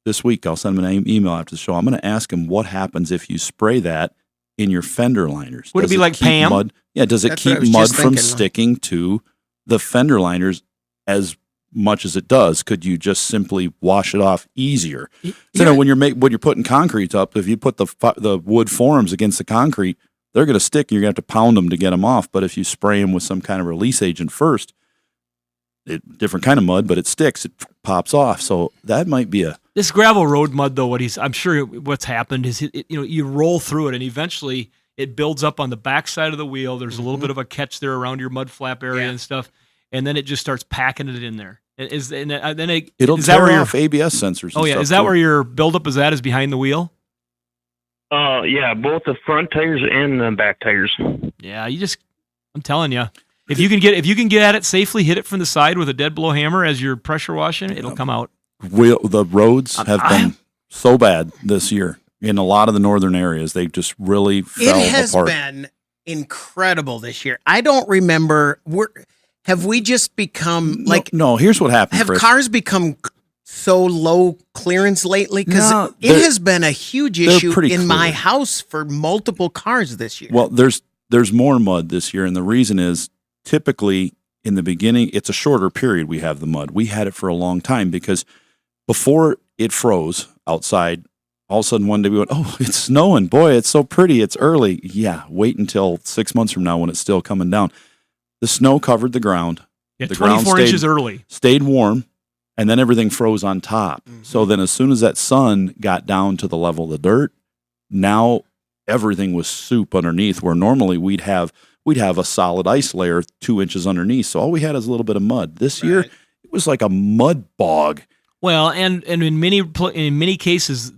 this week. I'll send them an email after the show. I'm going to ask them what happens if you spray that in your fender liners. Would it be like Pam? Mud? Yeah. Does it keep mud from sticking to the fender liners as much as it does? Could you just simply wash it off easier? So when you're putting concrete up, if you put the wood forms against the concrete, they're going to stick. You're going to have to pound them to get them off. But if you spray them with some kind of release agent first, different kind of mud, but it sticks. It pops off. So that might be this gravel road mud though. I'm sure what's happened is you roll through it and eventually it builds up on the back side of the wheel. There's a little bit of a catch there around your mud flap area and stuff, and then it just starts packing it in there. It'll tear off ABS sensors. Oh yeah, is that where your buildup is at? Is behind the wheel? Yeah, both the front tires and the back tires. Yeah, I'm telling you, if you can get at it safely, hit it from the side with a dead blow hammer as you're pressure washing, it'll come out. The roads have been so bad this year. In a lot of the northern areas, they just really fell apart. It has been incredible this year. I don't remember. Have we just become No, here's what happened, Have Chris. cars become so low clearance lately? Because it has been a huge issue in my house for multiple cars this year. Well, there's more mud this year, and the reason is typically in the beginning, it's a shorter period we have the mud. We had it for a long time because before it froze outside, all of a sudden one day we went, oh, it's snowing. Boy, it's so pretty. It's early. Yeah, wait until 6 months from now when it's still coming down. The snow covered the ground. Yeah, the 24 ground inches early. Stayed warm, and then everything froze on top. Mm-hmm. So then as soon as that sun got down to the level of the dirt, now everything was soup underneath, where normally we'd have a solid ice layer 2 inches underneath. So all we had is a little bit of mud. This year, it was like a mud bog. Well, and in many cases,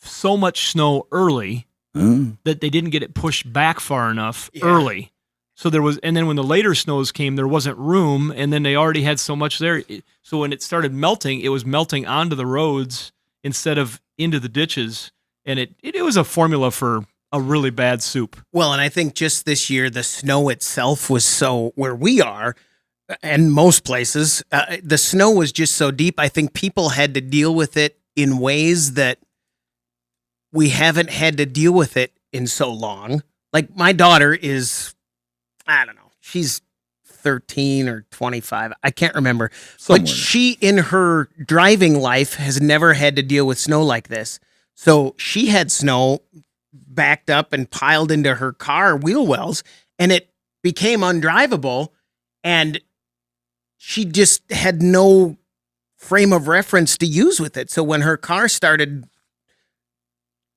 so much snow early that they didn't get it pushed back far enough early. So there was, and then when the later snows came, there wasn't room, and then they already had so much there. So when it started melting, it was melting onto the roads instead of into the ditches, and it was a formula for a really bad soup. Well, and I think just this year, the snow itself was so, where we are, and most places, the snow was just so deep. I think people had to deal with it in ways that we haven't had to deal with it in so long. Like my daughter is, I don't know, she's 13 or 25. I can't remember. Somewhere. But she, in her driving life, has never had to deal with snow like this. So she had snow backed up and piled into her car wheel wells, and it became undrivable, and she just had no frame of reference to use with it. So when her car started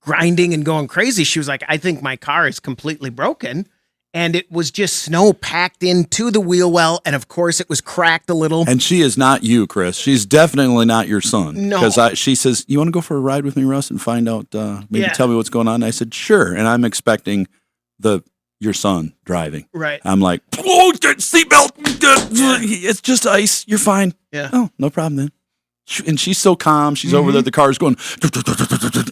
grinding and going crazy, she was like, I think my car is completely broken. And it was just snow packed into the wheel well, and of course it was cracked a little. And she is not you, Chris. She's definitely not your son. No. Because she says, you want to go for a ride with me, Russ, and find out, maybe tell me what's going on? And I said, sure. And I'm expecting your son driving. Right. I'm like, oh, seatbelt. It's just ice. You're fine. Yeah. Oh, no problem then. And she's so calm. She's over there. The car's going.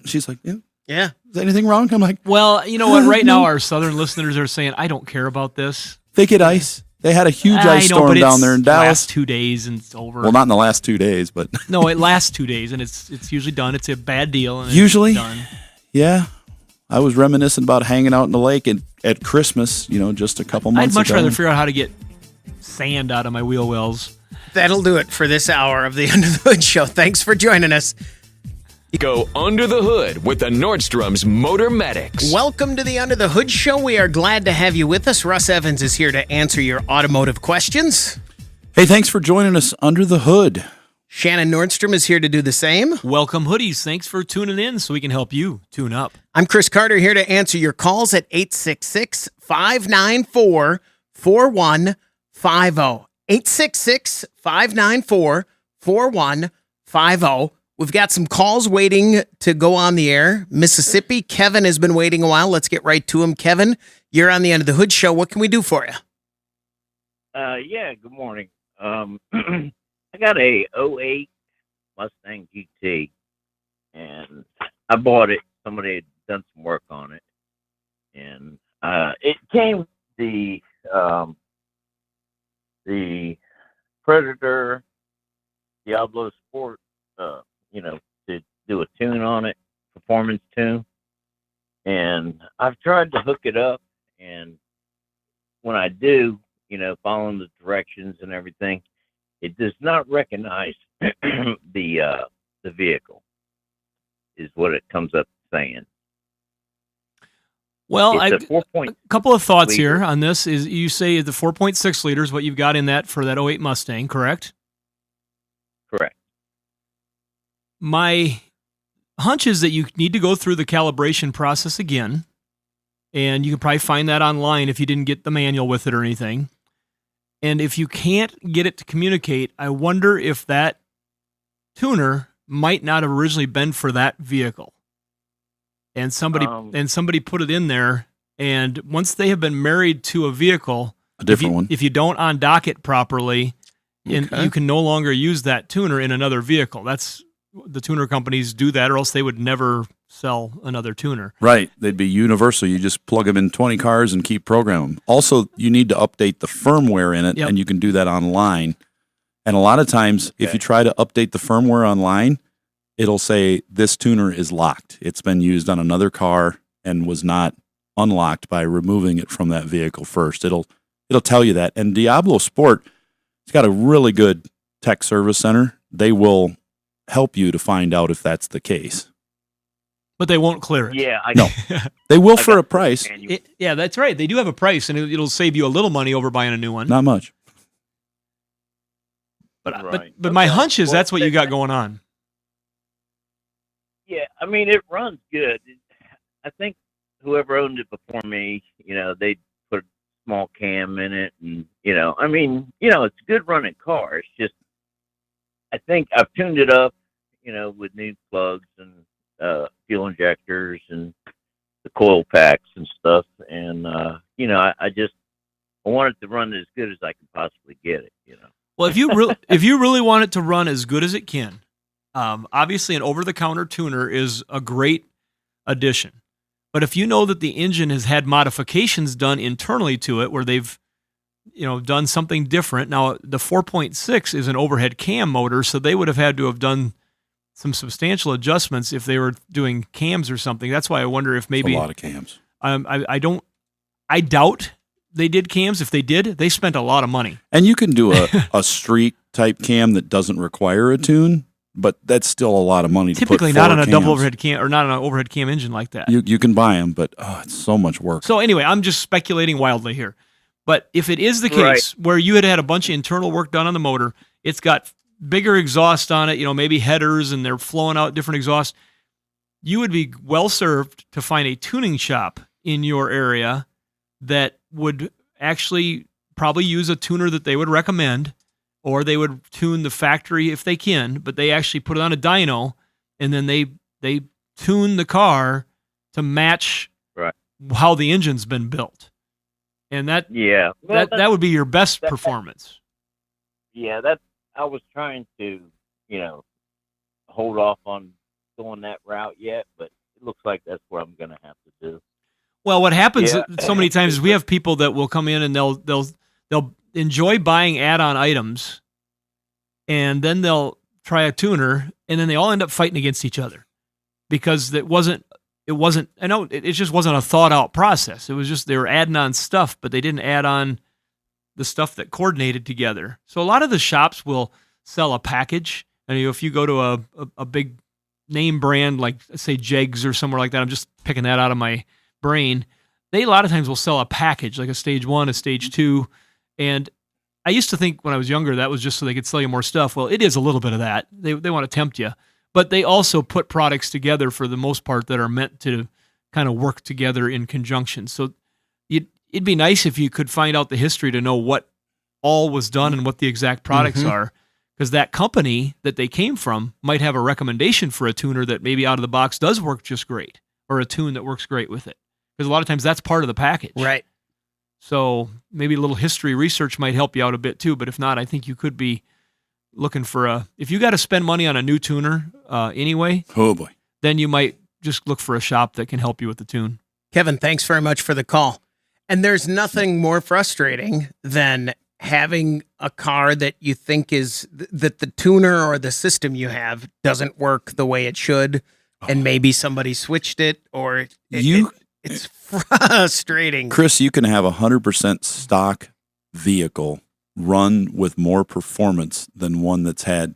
She's like, yeah. Yeah. Is anything wrong? I'm like, well, you know what? Right now, our southern listeners are saying, I don't care about this. They get ice. They had a huge ice storm down there in Dallas. Last 2 days and it's over. Well, not in the last 2 days, but no, it lasts 2 days and it's usually done. It's a bad deal. And usually, it's done. Yeah. I was reminiscing about hanging out in the lake at Christmas, just a couple months ago. I'd much rather figure out how to get sand out of my wheel wells. That'll do it for this hour of the Under the Hood Show. Thanks for joining us. Go under the hood with the Nordstrom's Motor Medics. Welcome to the Under the Hood Show. We are glad to have you with us. Russ Evans is here to answer your automotive questions. Hey, thanks for joining us under the hood. Shannon Nordstrom is here to do the same. Welcome, hoodies. Thanks for tuning in so we can help you tune up. I'm Chris Carter here to answer your calls at 866-594-4150. 866-594-4150. We've got some calls waiting to go on the air. Mississippi, Kevin has been waiting a while. Let's get right to him. Kevin, you're on the Under the Hood Show. What can we do for you? Yeah, good morning. I got a 08 Mustang GT, and I bought it. Somebody had done some work on it, and it came the Predator Diablo Sport, to do a tune on it, performance tune. And I've tried to hook it up, and when I do, following the directions and everything, it does not recognize the vehicle, is what it comes up saying. Well, a couple of thoughts here on this. Is you say the 4.6 liters, what you've got in that for that 08 Mustang, correct? Correct. My hunch is that you need to go through the calibration process again, and you can probably find that online if you didn't get the manual with it or anything. And if you can't get it to communicate, I wonder if that tuner might not have originally been for that vehicle. And somebody put it in there, and once they have been married to a vehicle, a different one, if you don't undock it properly, you can no longer use that tuner in another vehicle. That's the tuner companies do that, or else they would never sell another tuner. Right. They'd be universal. You just plug them in 20 cars and keep programming them. Also, you need to update the firmware in it, and you can do that online. And a lot of times, if you try to update the firmware online, it'll say this tuner is locked. It's been used on another car and was not unlocked by removing it from that vehicle first. It'll tell you that. And Diablo Sport, it's got a really good tech service center. They will help you to find out if that's the case. But they won't clear it. Yeah, No, they will for a price. Yeah, that's right. They do have a price, and it'll save you a little money over buying a new one. Not much. But my hunch is that's what you got going on. Yeah, I mean, it runs good. I think whoever owned it before me, they put a small cam in it, and I mean, it's a good running car. It's just, I think I've tuned it up, with new plugs and fuel injectors and the coil packs and stuff, and I want it to run as good as I can possibly get it. Well, if you really want it to run as good as it can, obviously an over-the-counter tuner is a great addition. But if you know that the engine has had modifications done internally to it, where they've done something different. Now, the 4.6 is an overhead cam motor, so they would have had to have done some substantial adjustments if they were doing cams or something. That's why I wonder if maybe a lot of cams. I doubt they did cams. If they did, they spent a lot of money. And you can do a street type cam that doesn't require a tune, but that's still a lot of money. Typically to put not on a cams. double overhead cam, or not on an overhead cam engine like that. You can buy them, but it's so much work. So anyway, I'm just speculating wildly here. But if it is the case where you had a bunch of internal work done on the motor, it's got bigger exhaust on it, maybe headers, and they're flowing out different exhausts, you would be well served to find a tuning shop in your area that would actually probably use a tuner that they would recommend, or they would tune the factory if they can, but they actually put it on a dyno, and then they tune the car to match how the engine's been built. And that would be your best performance. Yeah, I was trying to, hold off on going that route yet, but it looks like that's what I'm going to have to do. Well, what happens so many times is we have people that will come in and they'll enjoy buying add-on items, and then they'll try a tuner, and then they all end up fighting against each other because it wasn't. I know it just wasn't a thought out process. It was just they were adding on stuff, but they didn't add on the stuff that coordinated together. So a lot of the shops will sell a package, and if you go to a big name brand like, say, Jegs or somewhere like that, I'm just picking that out of my brain, they a lot of times will sell a package, like a stage 1, a stage 2, and I used to think when I was younger that was just so they could sell you more stuff. Well, it is a little bit of that. They want to tempt you, but they also put products together for the most part that are meant to kind of work together in conjunction. So it'd be nice if you could find out the history to know what all was done and what the exact products are, because that company that they came from might have a recommendation for a tuner that maybe out of the box does work just great, or a tune that works great with it. Because a lot of times that's part of the package. Right. So maybe a little history research might help you out a bit too, but if not, I think you could be looking for if you got to spend money on a new tuner anyway, oh boy, then you might just look for a shop that can help you with the tune. Kevin, thanks very much for the call. And there's nothing more frustrating than having a car that you think is that the tuner or the system you have doesn't work the way it should, and maybe somebody switched it, or it's frustrating. Chris, you can have 100% stock vehicle run with more performance than one that's had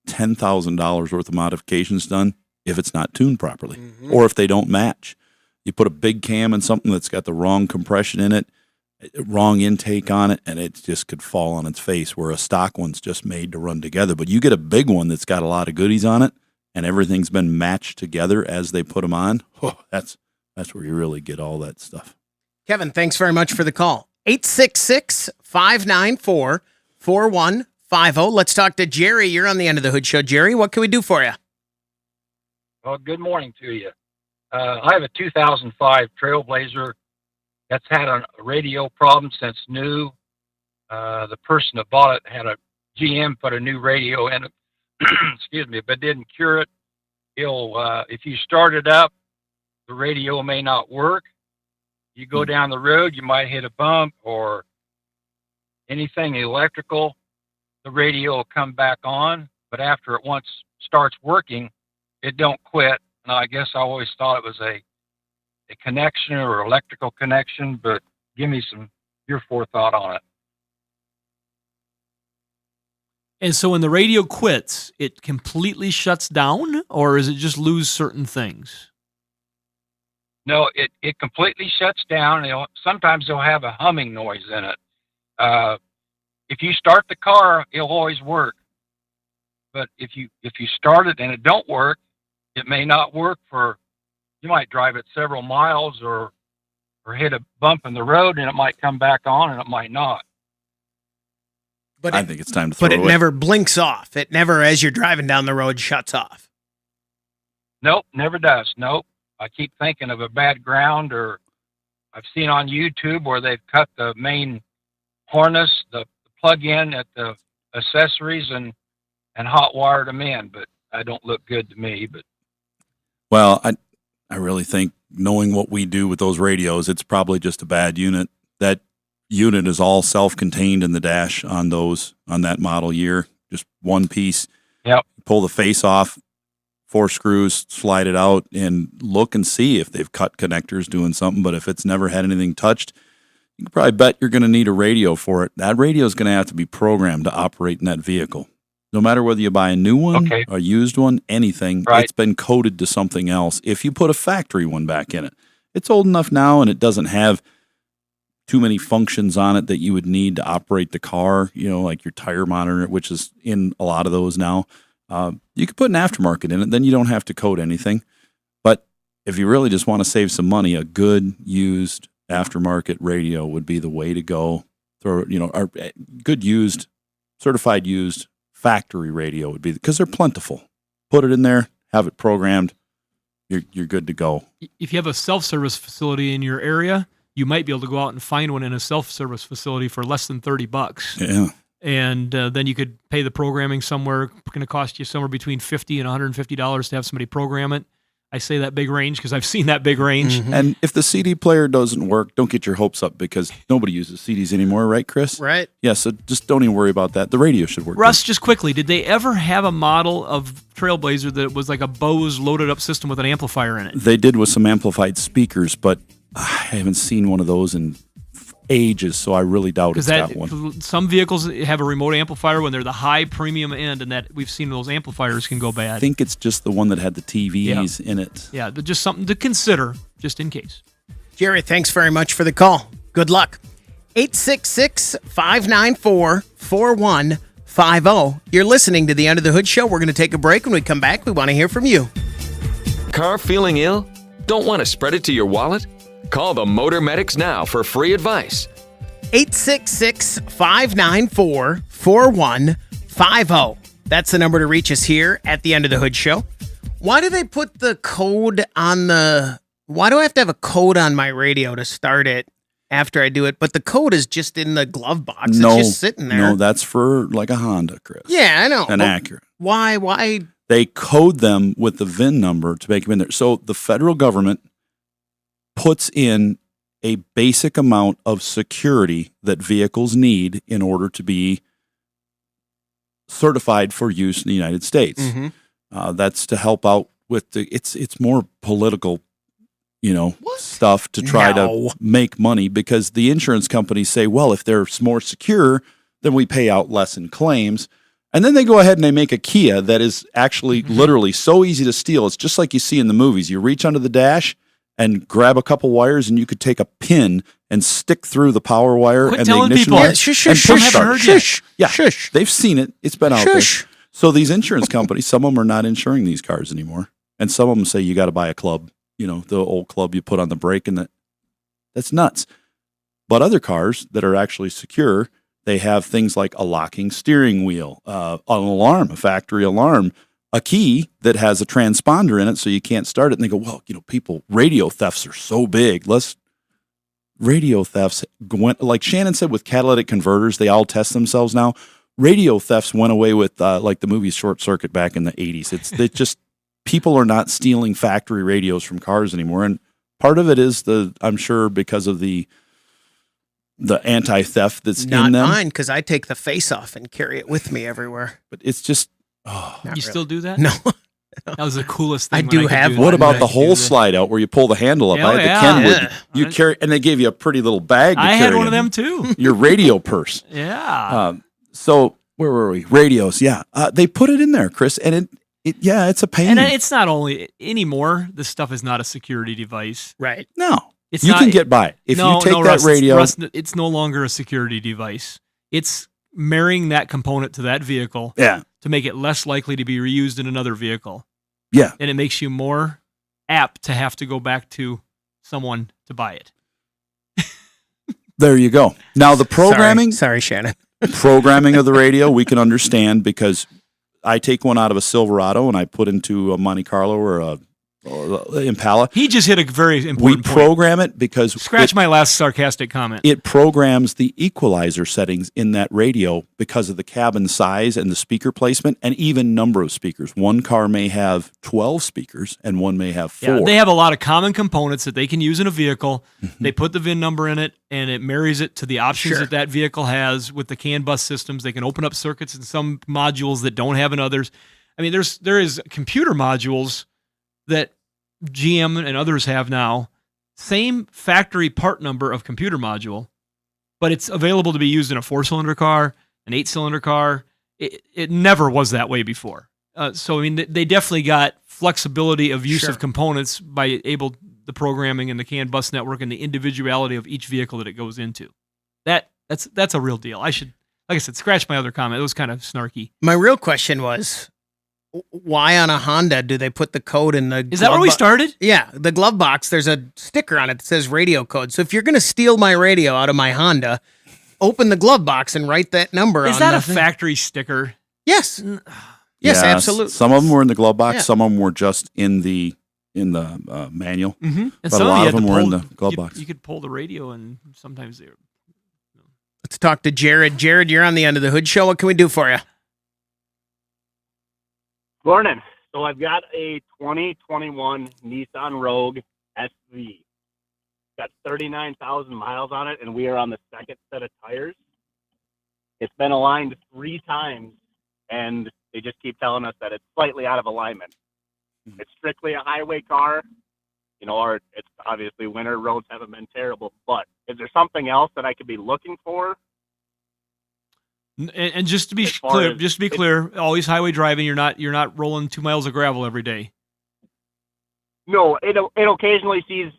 $10,000 worth of modifications done if it's not tuned properly, or if they don't match. You put a big cam in something that's got the wrong compression in it, wrong intake on it, and it just could fall on its face, where a stock one's just made to run together. But you get a big one that's got a lot of goodies on it, and everything's been matched together as they put them on. Oh, that's where you really get all that stuff. Kevin, thanks very much for the call. 866-594-4150. Let's talk to Jerry. You're on the End of the Hood Show. Jerry, what can we do for you? Well, good morning to you. I have a 2005 Trailblazer that's had a radio problem since new. The person that bought it had a GM put a new radio in it, excuse me, but didn't cure it. if you start it up, the radio may not work. You go down the road, you might hit a bump or anything electrical, the radio will come back on. But after it once starts working, it don't quit. And I guess I always thought it was a connection or electrical connection, but give me your forethought on it. And so when the radio quits, it completely shuts down, or is it just lose certain things? No, it completely shuts down. Sometimes they'll have a humming noise in it. If you start the car, it'll always work. But if you start it and it don't work, it may not work you might drive it several miles or hit a bump in the road and it might come back on and it might not. But I think it's time to throw it away. But it never blinks off. It never, as you're driving down the road, shuts off. Nope, never does. Nope. I keep thinking of a bad ground, or I've seen on YouTube where they've cut the main harness, the plug-in at the accessories and hot wired them in, but that don't look good to me. But well, I really think, knowing what we do with those radios, it's probably just a bad unit. That unit is all self-contained in the dash on that model year, just one piece. Yep. Pull the face off, 4 screws, slide it out, and look and see if they've cut connectors doing something. But if it's never had anything touched, you can probably bet you're going to need a radio for it. That radio is going to have to be programmed to operate in that vehicle. No matter whether you buy a new one, a used one, anything, It's been coded to something else. If you put a factory one back in it, it's old enough now and it doesn't have too many functions on it that you would need to operate the car, like your tire monitor, which is in a lot of those now. You could put an aftermarket in it, then you don't have to code anything. But if you really just want to save some money, a good used aftermarket radio would be the way to go. Our good used, certified used factory radio would be, because they're plentiful. Put it in there, have it programmed, you're good to go. If you have a self-service facility in your area, you might be able to go out and find one in a self-service facility for less than $30. Yeah. And then you could pay the programming somewhere. It's going to cost you somewhere between $50 and $150 to have somebody program it. I say that big range because I've seen that big range. Mm-hmm. And if the CD player doesn't work, don't get your hopes up, because nobody uses CDs anymore, right, Chris? Right. Yeah, so just don't even worry about that. The radio should work. Russ, just quickly, did they ever have a model of Trailblazer that was like a Bose loaded up system with an amplifier in it? They did, with some amplified speakers, but I haven't seen one of those in ages, so I really doubt it's got one. Some vehicles have a remote amplifier when they're the high premium end, and that we've seen those amplifiers can go bad. I think it's just the one that had the TVs in it. Yeah, just something to consider, just in case. Jerry, thanks very much for the call. Good luck. 866-594-4150. You're listening to the Under the Hood Show. We're going to take a break. When we come back, we want to hear from you. Car feeling ill? Don't want to spread it to your wallet? Call the Motor Medics now for free advice. 866-594-4150. That's the number to reach us here at the End of the Hood Show. Why do they put the code on why do I have to have a code on my radio to start it after I do it? But the code is just in the glove box. It's just sitting there. No, that's for like a Honda, Chris. Yeah, I know. An Acura. Why? They code them with the VIN number to make them in there. So the federal government puts in a basic amount of security that vehicles need in order to be certified for use in the United States. Mm-hmm. That's to help out with it's more political, stuff to try to make money, because the insurance companies say, well, if they're more secure, then we pay out less in claims. And then they go ahead and they make a Kia that is actually literally so easy to steal. It's just like you see in the movies. You reach under the dash and grab a couple wires, and you could take a pin and stick through the power wire and the ignition wire. Shush. Yeah, shush. They've seen it. It's been out there. So these insurance companies, some of them are not insuring these cars anymore. And some of them say you got to buy a club, the old club you put on the brake, and that's nuts. But other cars that are actually secure, they have things like a locking steering wheel, an alarm, a factory alarm, a key that has a transponder in it so you can't start it. And they go, well, radio thefts are so big. Radio thefts went, like Shannon said, with catalytic converters, they all test themselves now. Radio thefts went away with like the movie Short Circuit back in the 80s. people are not stealing factory radios from cars anymore. And part of it is I'm sure because of the anti-theft that's in them. Not mine, because I take the face off and carry it with me everywhere. But it's just, still do that? No. That was the coolest thing. I do have. What about the whole slide out where you pull the handle up? I had the Kenwood. You carry, and they gave you a pretty little bag. I had one of them too. Your radio purse. Yeah. So where were we? Radios. Yeah. They put it in there, Chris, and it's a pain. And it's not only anymore. This stuff is not a security device. Right. No. It's you can get by it. If you take that radio. It's no longer a security device. It's marrying that component to that vehicle. Yeah. To make it less likely to be reused in another vehicle. Yeah. And it makes you more apt to have to go back to someone to buy it. There you go. Now the programming. Sorry, Shannon. Programming of the radio, we can understand because I take one out of a Silverado and I put into a Monte Carlo or a Impala. He just hit a very important point. We point. program it because... Scratch my last sarcastic comment. It programs the equalizer settings in that radio because of the cabin size and the speaker placement and even number of speakers. One car may have 12 speakers and one may have 4. Yeah, they have a lot of common components that they can use in a vehicle. They put the VIN number in it and it marries it to the options that vehicle has with the CAN bus systems. They can open up circuits in some modules that don't have in others. I mean, there is computer modules that GM and others have now, same factory part number of computer module, but it's available to be used in a 4-cylinder car, an 8-cylinder car. It never was that way before. So, I mean, they definitely got flexibility of use of components by the programming and the CAN bus network and the individuality of each vehicle that it goes into. That's a real deal. I should, like I said, scratch my other comment. It was kind of snarky. My real question was, why on a Honda do they put the code in the... Is that where we started? Yeah, the glove box, there's a sticker on it that says radio code. So if you're going to steal my radio out of my Honda, open the glove box and write that number on it. Is that a factory sticker? Yes. Yes, absolutely. Some of them were in the glove box. Some of them were just in the manual. Mm-hmm. But a lot of them were in the glove box. You could pull the radio and sometimes they're... Let's talk to Jared. Jared, you're on the End of the Hood show. What can we do for you? Morning. So I've got a 2021 Nissan Rogue SV. Got 39,000 miles on it, and we are on the second set of tires. It's been aligned 3 times, and they just keep telling us that it's slightly out of alignment. It's strictly a highway car, or it's obviously winter roads haven't been terrible. But is there something else that I could be looking for? And just to be clear, always highway driving. You're not rolling 2 miles of gravel every day. No, it occasionally sees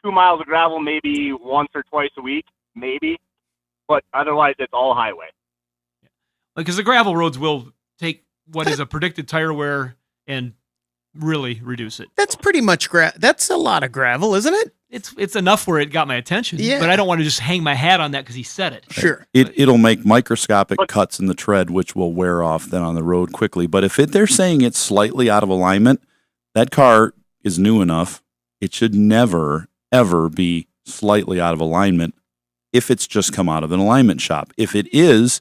2 miles of gravel, maybe once or twice a week, maybe, but otherwise it's all highway. Because the gravel roads will take what is a predicted tire wear and really reduce it. That's pretty much that's a lot of gravel, isn't it? It's enough where it got my attention. Yeah. But I don't want to just hang my hat on that because he said it. Sure. It'll make microscopic cuts in the tread, which will wear off then on the road quickly. But if they're saying it's slightly out of alignment, that car is new enough. It should never, ever be slightly out of alignment if it's just come out of an alignment shop. If it is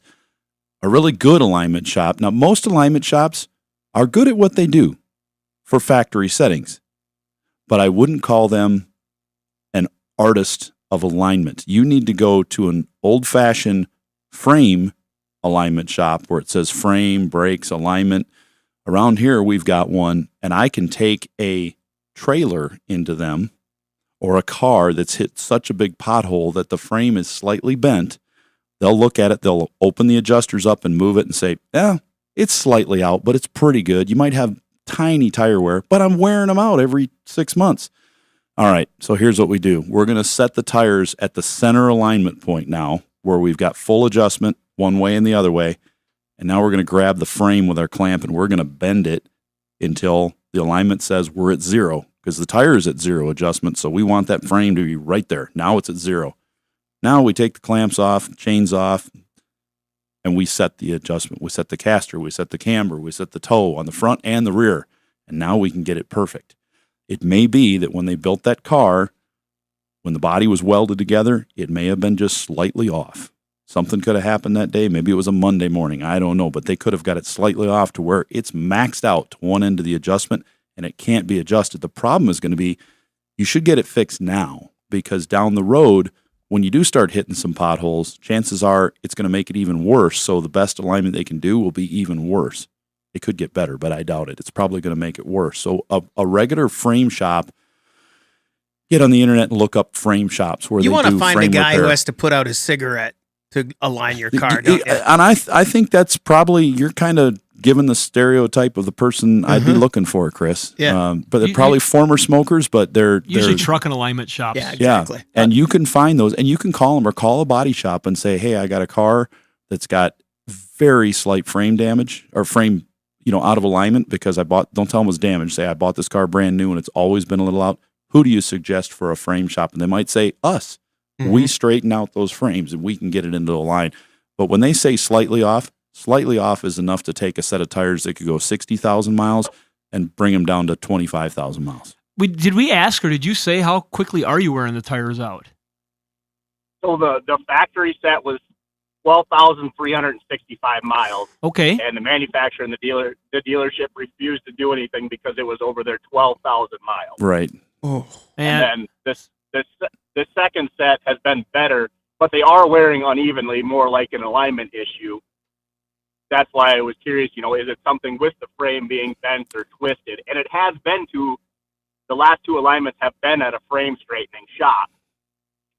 a really good alignment shop, now most alignment shops are good at what they do for factory settings, but I wouldn't call them an artist of alignment. You need to go to an old-fashioned frame alignment shop where it says frame, brakes, alignment. Around here, we've got one, and I can take a trailer into them or a car that's hit such a big pothole that the frame is slightly bent. They'll look at it, they'll open the adjusters up and move it and say, it's slightly out, but it's pretty good. You might have tiny tire wear, but I'm wearing them out every 6 months. All right, so here's what we do. We're going to set the tires at the center alignment point now, where we've got full adjustment one way and the other way, and now we're going to grab the frame with our clamp, and we're going to bend it until the alignment says we're at 0, because the tire is at 0 adjustment, so we want that frame to be right there. Now it's at 0. Now we take the clamps off, chains off, and we set the adjustment. We set the caster, we set the camber, we set the toe on the front and the rear, and now we can get it perfect. It may be that when they built that car, when the body was welded together, it may have been just slightly off. Something could have happened that day. Maybe it was a Monday morning. I don't know, but they could have got it slightly off to where it's maxed out to one end of the adjustment, and it can't be adjusted. The problem is going to be you should get it fixed now, because down the road, when you do start hitting some potholes, chances are it's going to make it even worse. So the best alignment they can do will be even worse. It could get better, but I doubt it. It's probably going to make it worse. So a regular frame shop, get on the internet and look up frame shops where you they want do to find a frame guy repair. who has to put out his cigarette to align your car. Don't you? And I think that's probably, you're kind of given the stereotype of the person I'd be looking for, Chris. Yeah. But they're probably former smokers, but they're usually truck and alignment shops. Yeah, exactly. Yeah. And you can find those, and you can call them or call a body shop and say, hey, I got a car that's got very slight frame damage or frame, out of alignment because don't tell them it's damaged. Say, I bought this car brand new and it's always been a little out. Who do you suggest for a frame shop? And they might say us. We straighten out those frames and we can get it into the line. But when they say slightly off is enough to take a set of tires that could go 60,000 miles and bring them down to 25,000 miles. Did we ask, or did you say how quickly are you wearing the tires out? So the factory set was 12,365 miles. Okay. And the manufacturer and the dealership refused to do anything because it was over their 12,000 miles. Right. Oh. And then the second set has been better, but they are wearing unevenly, more like an alignment issue. That's why I was curious, is it something with the frame being bent or twisted? And it has been the last two alignments have been at a frame straightening shop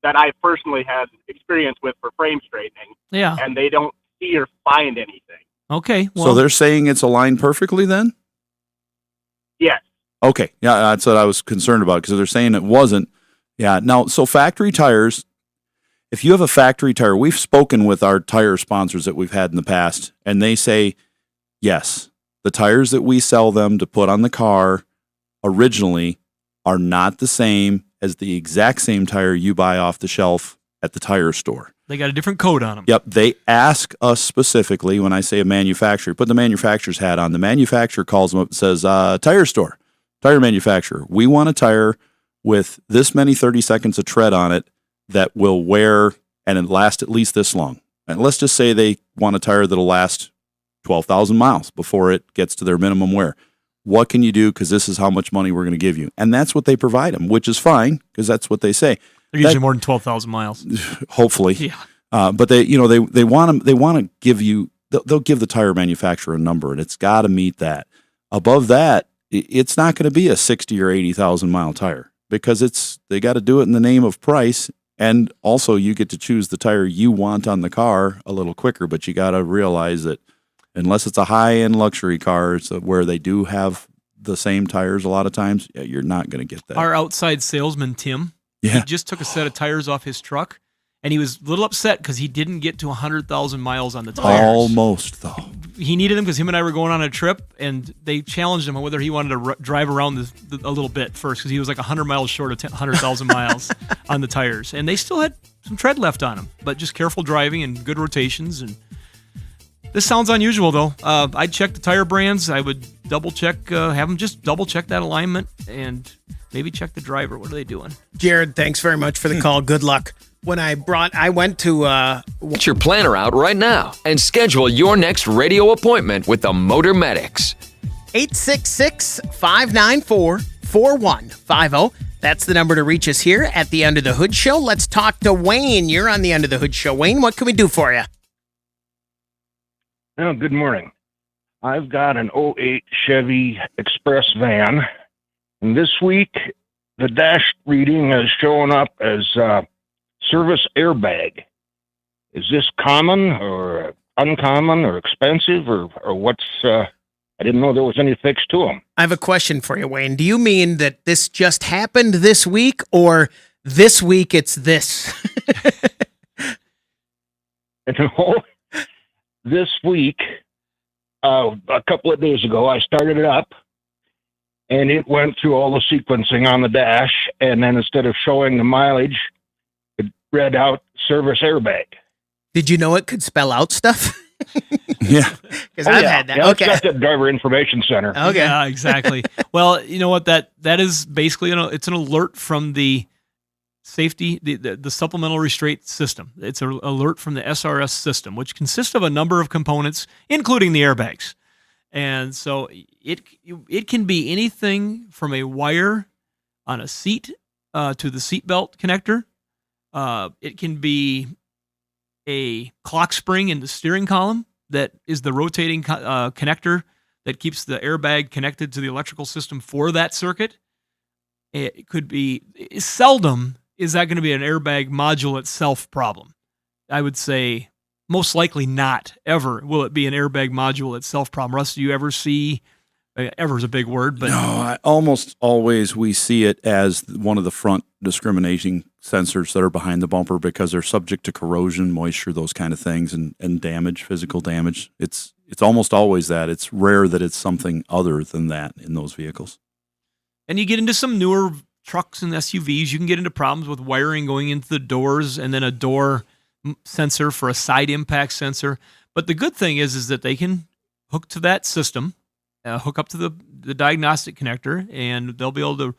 that I personally had experience with for frame straightening. Yeah. And they don't see or find anything. Okay. Well, so they're saying it's aligned perfectly then? Yes. Okay. Yeah, that's what I was concerned about, because they're saying it wasn't. Yeah. Now, so factory tires, if you have a factory tire, we've spoken with our tire sponsors that we've had in the past, and they say, yes, the tires that we sell them to put on the car originally are not the same as the exact same tire you buy off the shelf at the tire store. they got a different code on them. Yep. They ask us specifically, when I say a manufacturer, put the manufacturer's hat on. The manufacturer calls them up and says, tire store, tire manufacturer, we want a tire with this many 30 seconds of tread on it that will wear and it last at least this long. And let's just say they want a tire that'll last 12,000 miles before it gets to their minimum wear. What can you do? Because this is how much money we're going to give you. And that's what they provide them, which is fine because that's what they say. They're usually more than 12,000 miles. Hopefully. Yeah. But they want to give you, they'll give the tire manufacturer a number, and it's got to meet that. Above that, it's not going to be a 60 or 80,000 mile tire because they got to do it in the name of price. And also you get to choose the tire you want on the car a little quicker, but you got to realize that unless it's a high-end luxury car where they do have the same tires a lot of times, you're not going to get that. Our outside salesman, Tim, he just took a set of tires off his truck, and he was a little upset because he didn't get to 100,000 miles on the tires. Almost, though. He needed them because him and I were going on a trip, and they challenged him on whether he wanted to drive around a little bit first because he was like 100 miles short of 100,000 miles on the tires. And they still had some tread left on them, but just careful driving and good rotations. And this sounds unusual, though. I'd check the tire brands. I would double-check, have them just double-check that alignment and maybe check the driver. What are they doing? Jared, thanks very much for the call. Good luck. When I went to... Get your planner out right now and schedule your next radio appointment with the Motor Medics. 866-594-4150. That's the number to reach us here at the Under the Hood Show. Let's talk to Wayne. You're on the Under the Hood Show. Wayne, what can we do for you? Oh, good morning. I've got an 08 Chevy Express van, and this week the dash reading has shown up as service airbag. Is this common or uncommon or expensive or what's... I didn't know there was any fix to them. I have a question for you, Wayne. Do you mean that this just happened this week, or this week it's this? No. This week, a couple of days ago, I started it up, and it went through all the sequencing on the dash, and then instead of showing the mileage, it read out service airbag. Did you know it could spell out stuff? Yeah. Because I've had that. Yeah, okay. It's got the driver information center. Okay. Yeah, exactly. Well, you know what? That is basically, it's an alert from the safety, the supplemental restraint system. It's an alert from the SRS system, which consists of a number of components, including the airbags. And so it can be anything from a wire on a seat to the seatbelt connector. It can be a clock spring in the steering column that is the rotating connector that keeps the airbag connected to the electrical system for that circuit. It could be, seldom is that going to be an airbag module itself problem. I would say most likely not ever will it be an airbag module itself problem. Russ, do you ever see, ever is a big word, but no, almost always we see it as one of the front discriminating sensors that are behind the bumper because they're subject to corrosion, moisture, those kind of things, and damage, physical damage. It's almost always that. It's rare that it's something other than that in those vehicles. And you get into some newer trucks and SUVs, you can get into problems with wiring going into the doors and then a door sensor for a side impact sensor. But the good thing is that they can hook to that system, hook up to the diagnostic connector, and they'll be able to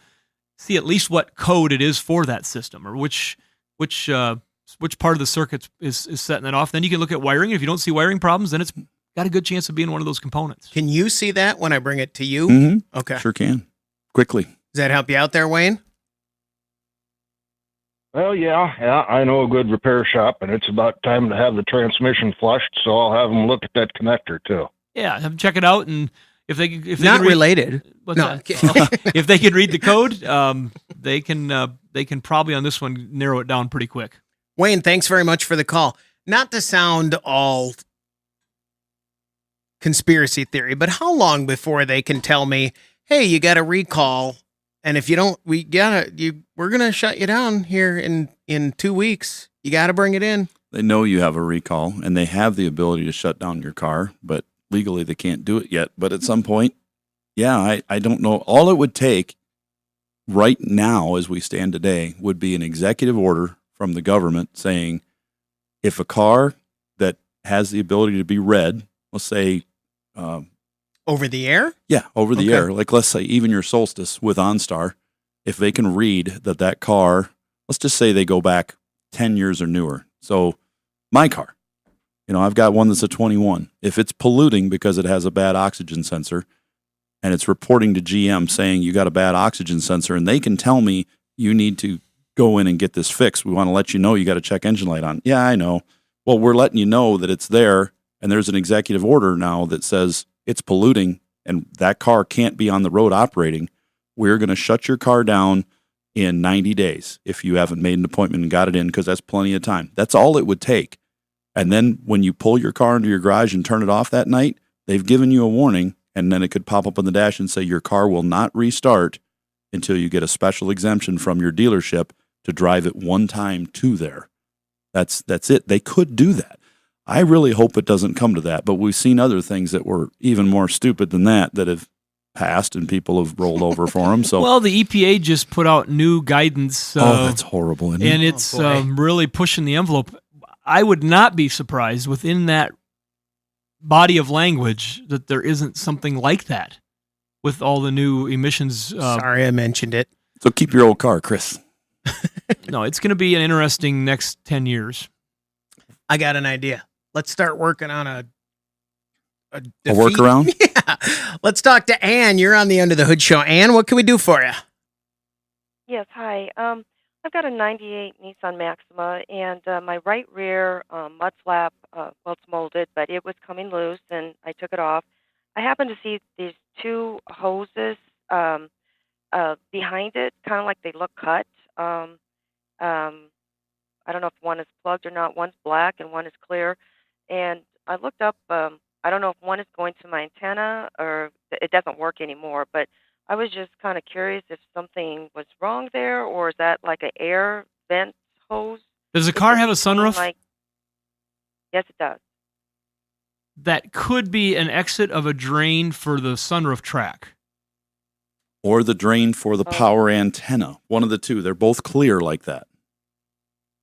see at least what code it is for that system or which part of the circuit is setting that off. Then you can look at wiring. If you don't see wiring problems, then it's got a good chance of being one of those components. Can you see that when I bring it to you? Mm-hmm. Okay. Sure can. Quickly. Does that help you out there, Wayne? Well, yeah, I know a good repair shop, and it's about time to have the transmission flushed, so I'll have them look at that connector too. Yeah, have them check it out, and if they not related. No, if they could read the code, they can probably on this one narrow it down pretty quick. Wayne, thanks very much for the call. Not to sound all conspiracy theory, but how long before they can tell me, hey, you got a recall, and if you don't, we're gonna shut you down here in 2 weeks. You got to bring it in. They know you have a recall, and they have the ability to shut down your car, but legally they can't do it yet. But at some point, yeah, I don't know. All it would take right now, as we stand today, would be an executive order from the government saying, if a car that has the ability to be read, let's say, over the air? Yeah, over the air. Like, let's say even your Solstice with OnStar, if they can read that car, let's just say they go back 10 years or newer. So my car, I've got one that's a 21. If it's polluting because it has a bad oxygen sensor and it's reporting to GM saying you got a bad oxygen sensor and they can tell me you need to go in and get this fixed. We want to let you know you got to check engine light on. Yeah, I know. Well, we're letting you know that it's there, and there's an executive order now that says it's polluting and that car can't be on the road operating. We're going to shut your car down in 90 days if you haven't made an appointment and got it in, because that's plenty of time. That's all it would take. And then when you pull your car into your garage and turn it off that night, they've given you a warning, and then it could pop up on the dash and say your car will not restart until you get a special exemption from your dealership to drive it one time to there. That's it. They could do that. I really hope it doesn't come to that, but we've seen other things that were even more stupid than that have passed and people have rolled over for them. So, well, the EPA just put out new guidance. That's horrible, isn't it? And it's really pushing the envelope. I would not be surprised within that body of language that there isn't something like that with all the new emissions. Sorry, I mentioned it. So keep your old car, Chris. No, it's going to be an interesting next 10 years. I got an idea. Let's start working on a workaround? Yeah. Let's talk to Ann. You're on the Under the Hood show. Ann, what can we do for you? Yes, hi. I've got a 98 Nissan Maxima, and my right rear mud flap, well, it's molded, but it was coming loose, and I took it off. I happened to see these two hoses behind it, kind of like they look cut. I don't know if one is plugged or not. One's black and one is clear. And I looked up, I don't know if one is going to my antenna or it doesn't work anymore, but I was just kind of curious if something was wrong there, or is that like an air vent hose? Does the car have a sunroof? Yes, it does. That could be an exit of a drain for the sunroof track. Or the drain for the power antenna. One of the two. They're both clear like that.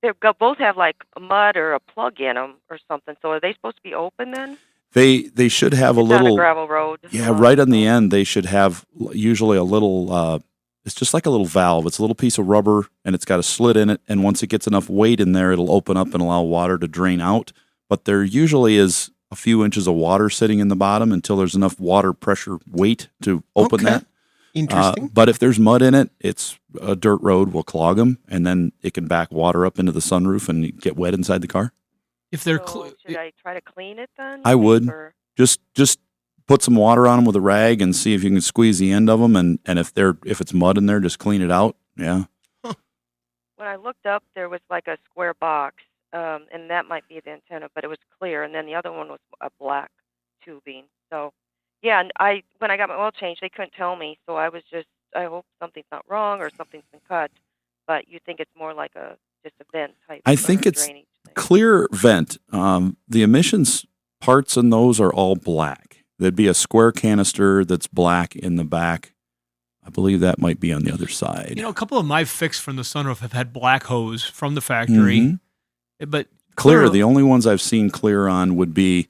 They both have like mud or a plug in them or something. So are they supposed to be open then? They should have a little on a gravel road. Yeah, right on the end. They should have usually a little. It's just like a little valve. It's a little piece of rubber, and it's got a slit in it. And once it gets enough weight in there, it'll open up and allow water to drain out. But there usually is a few inches of water sitting in the bottom until there's enough water pressure weight to open that. Interesting. But if there's mud in it, it's a dirt road will clog them, and then it can back water up into the sunroof and get wet inside the car. If they're should I try to clean it then? I would Or? just put some water on them with a rag and see if you can squeeze the end of them, and if it's mud in there, just clean it out. Yeah. When I looked up, there was like a square box, and that might be the antenna, but it was clear, and then the other one was a black tubing. So, yeah, and when I got my oil change, they couldn't tell me, so I hope something's not wrong or something's been cut. But you think it's more like just a vent type? I think it's clear vent. The emissions parts in those are all black. There'd be a square canister that's black in the back. I believe that might be on the other side. A couple of my fix from the sunroof have had black hose from the factory, but clear. The only ones I've seen clear on would be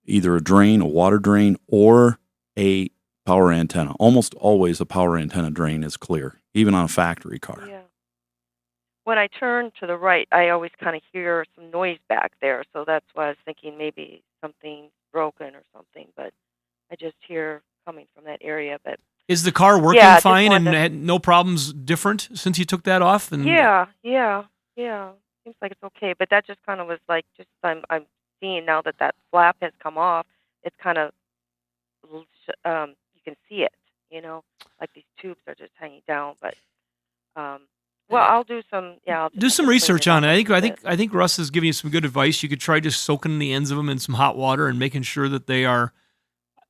either a drain, a water drain, or a power antenna. Almost always a power antenna drain is clear, even on a factory car. Yeah. When I turn to the right, I always kind of hear some noise back there, so that's why I was thinking maybe something broken or something, but I just hear coming from that area. But is the car working fine and had no problems different since you took that off? And yeah. Seems like it's okay, but that just kind of was like I'm seeing now that flap has come off. It's kind of you can see it, like these tubes are just hanging down. But I'll do some. Yeah, I'll do some research on it. I think Russ is giving you some good advice. You could try just soaking the ends of them in some hot water and making sure that they are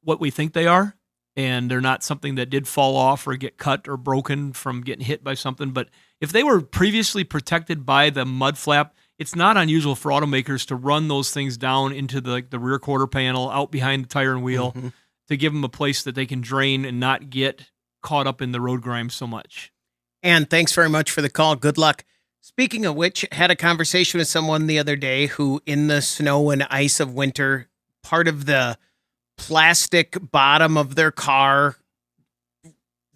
what we think they are, and they're not something that did fall off or get cut or broken from getting hit by something. But if they were previously protected by the mud flap, it's not unusual for automakers to run those things down into the rear quarter panel, out behind the tire and wheel, to give them a place that they can drain and not get caught up in the road grime so much. And thanks very much for the call. Good luck. Speaking of which, had a conversation with someone the other day who, in the snow and ice of winter, part of the plastic bottom of their car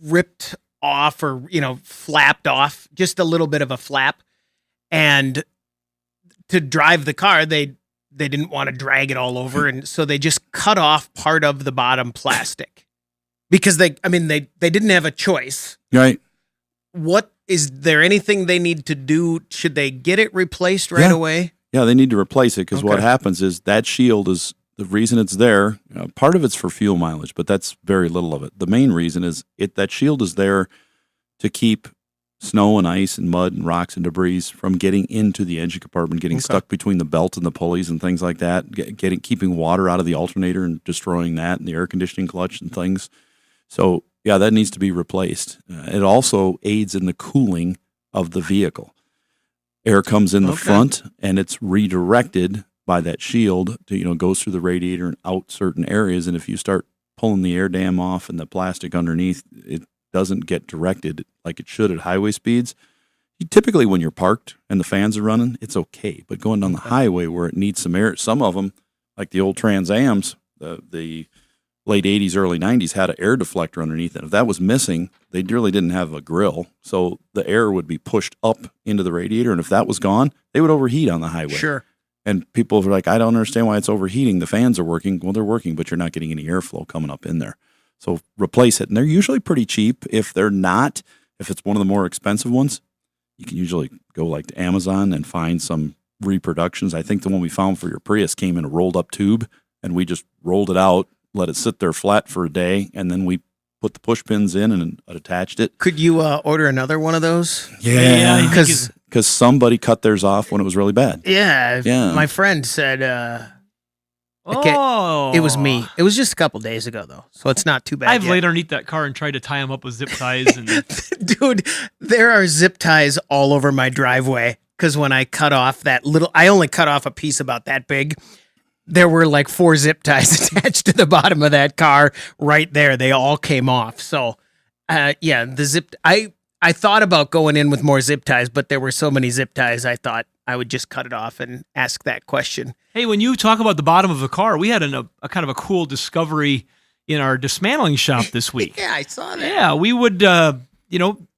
ripped off or, flapped off, just a little bit of a flap. And to drive the car, they didn't want to drag it all over. And so they just cut off part of the bottom plastic because they didn't have a choice. Right. Is there anything they need to do? Should they get it replaced right away? Yeah, they need to replace it because what happens is that shield is the reason it's there. Part of it's for fuel mileage, but that's very little of it. The main reason is that shield is there to keep snow and ice and mud and rocks and debris from getting into the engine compartment, getting stuck between the belt and the pulleys and things like that, keeping water out of the alternator and destroying that and the air conditioning clutch and things. So, yeah, that needs to be replaced. It also aids in the cooling of the vehicle. Air comes in the front, and it's redirected by that shield to, goes through the radiator and out certain areas. And if you start pulling the air dam off and the plastic underneath, it doesn't get directed like it should at highway speeds. Typically, when you're parked and the fans are running, it's okay. But going down the highway where it needs some air, some of them, like the old Trans Ams, the late 80s, early 90s, had an air deflector underneath it. If that was missing, they really didn't have a grill. So the air would be pushed up into the radiator. And if that was gone, they would overheat on the highway. Sure. And people are like, I don't understand why it's overheating. The fans are working. Well, they're working, but you're not getting any airflow coming up in there. So replace it. And they're usually pretty cheap. If they're not, if it's one of the more expensive ones, you can usually go like to Amazon and find some reproductions. I think the one we found for your Prius came in a rolled up tube, and we just rolled it out, let it sit there flat for a day, and then we put the push pins in and attached it. Could you order another one of those? Yeah, because somebody cut theirs off when it was really bad. Yeah. My friend said, it was me. It was just a couple days ago, though, so it's not too bad. I've laid underneath that car and tried to tie them up with zip ties. And Dude, there are zip ties all over my driveway because when I cut off I only cut off a piece about that big. There were like 4 zip ties attached to the bottom of that car right there. They all came off. So, the zip. I thought about going in with more zip ties, but there were so many zip ties, I thought I would just cut it off and ask that question. Hey, when you talk about the bottom of the car, we had a kind of a cool discovery in our dismantling shop this week. Yeah, I saw that. Yeah, we would,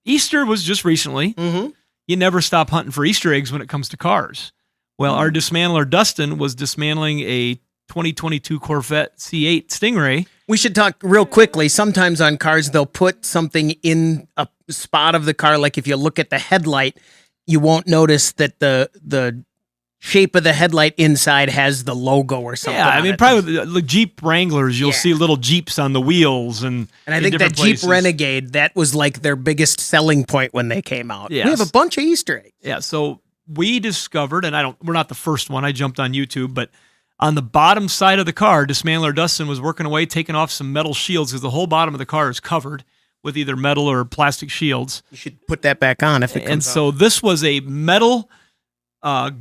Easter was just recently. Mm-hmm. You never stop hunting for Easter eggs when it comes to cars. Well, our dismantler, Dustin, was dismantling a 2022 Corvette C8 Stingray. We should talk real quickly. Sometimes on cars, they'll put something in a spot of the car. Like if you look at the headlight, you won't notice that the shape of the headlight inside has the logo or something. Yeah, I mean, probably with the Jeep Wranglers, you'll see little Jeeps on the wheels. And I think that Jeep Renegade, that was like their biggest selling point when they came out. Yes. We have a bunch of Easter eggs. Yeah, so we discovered, and we're not the first one, I jumped on YouTube, but on the bottom side of the car, Dismantler Dustin was working away, taking off some metal shields because the whole bottom of the car is covered with either metal or plastic shields. You should put that back on if it comes And so this was a metal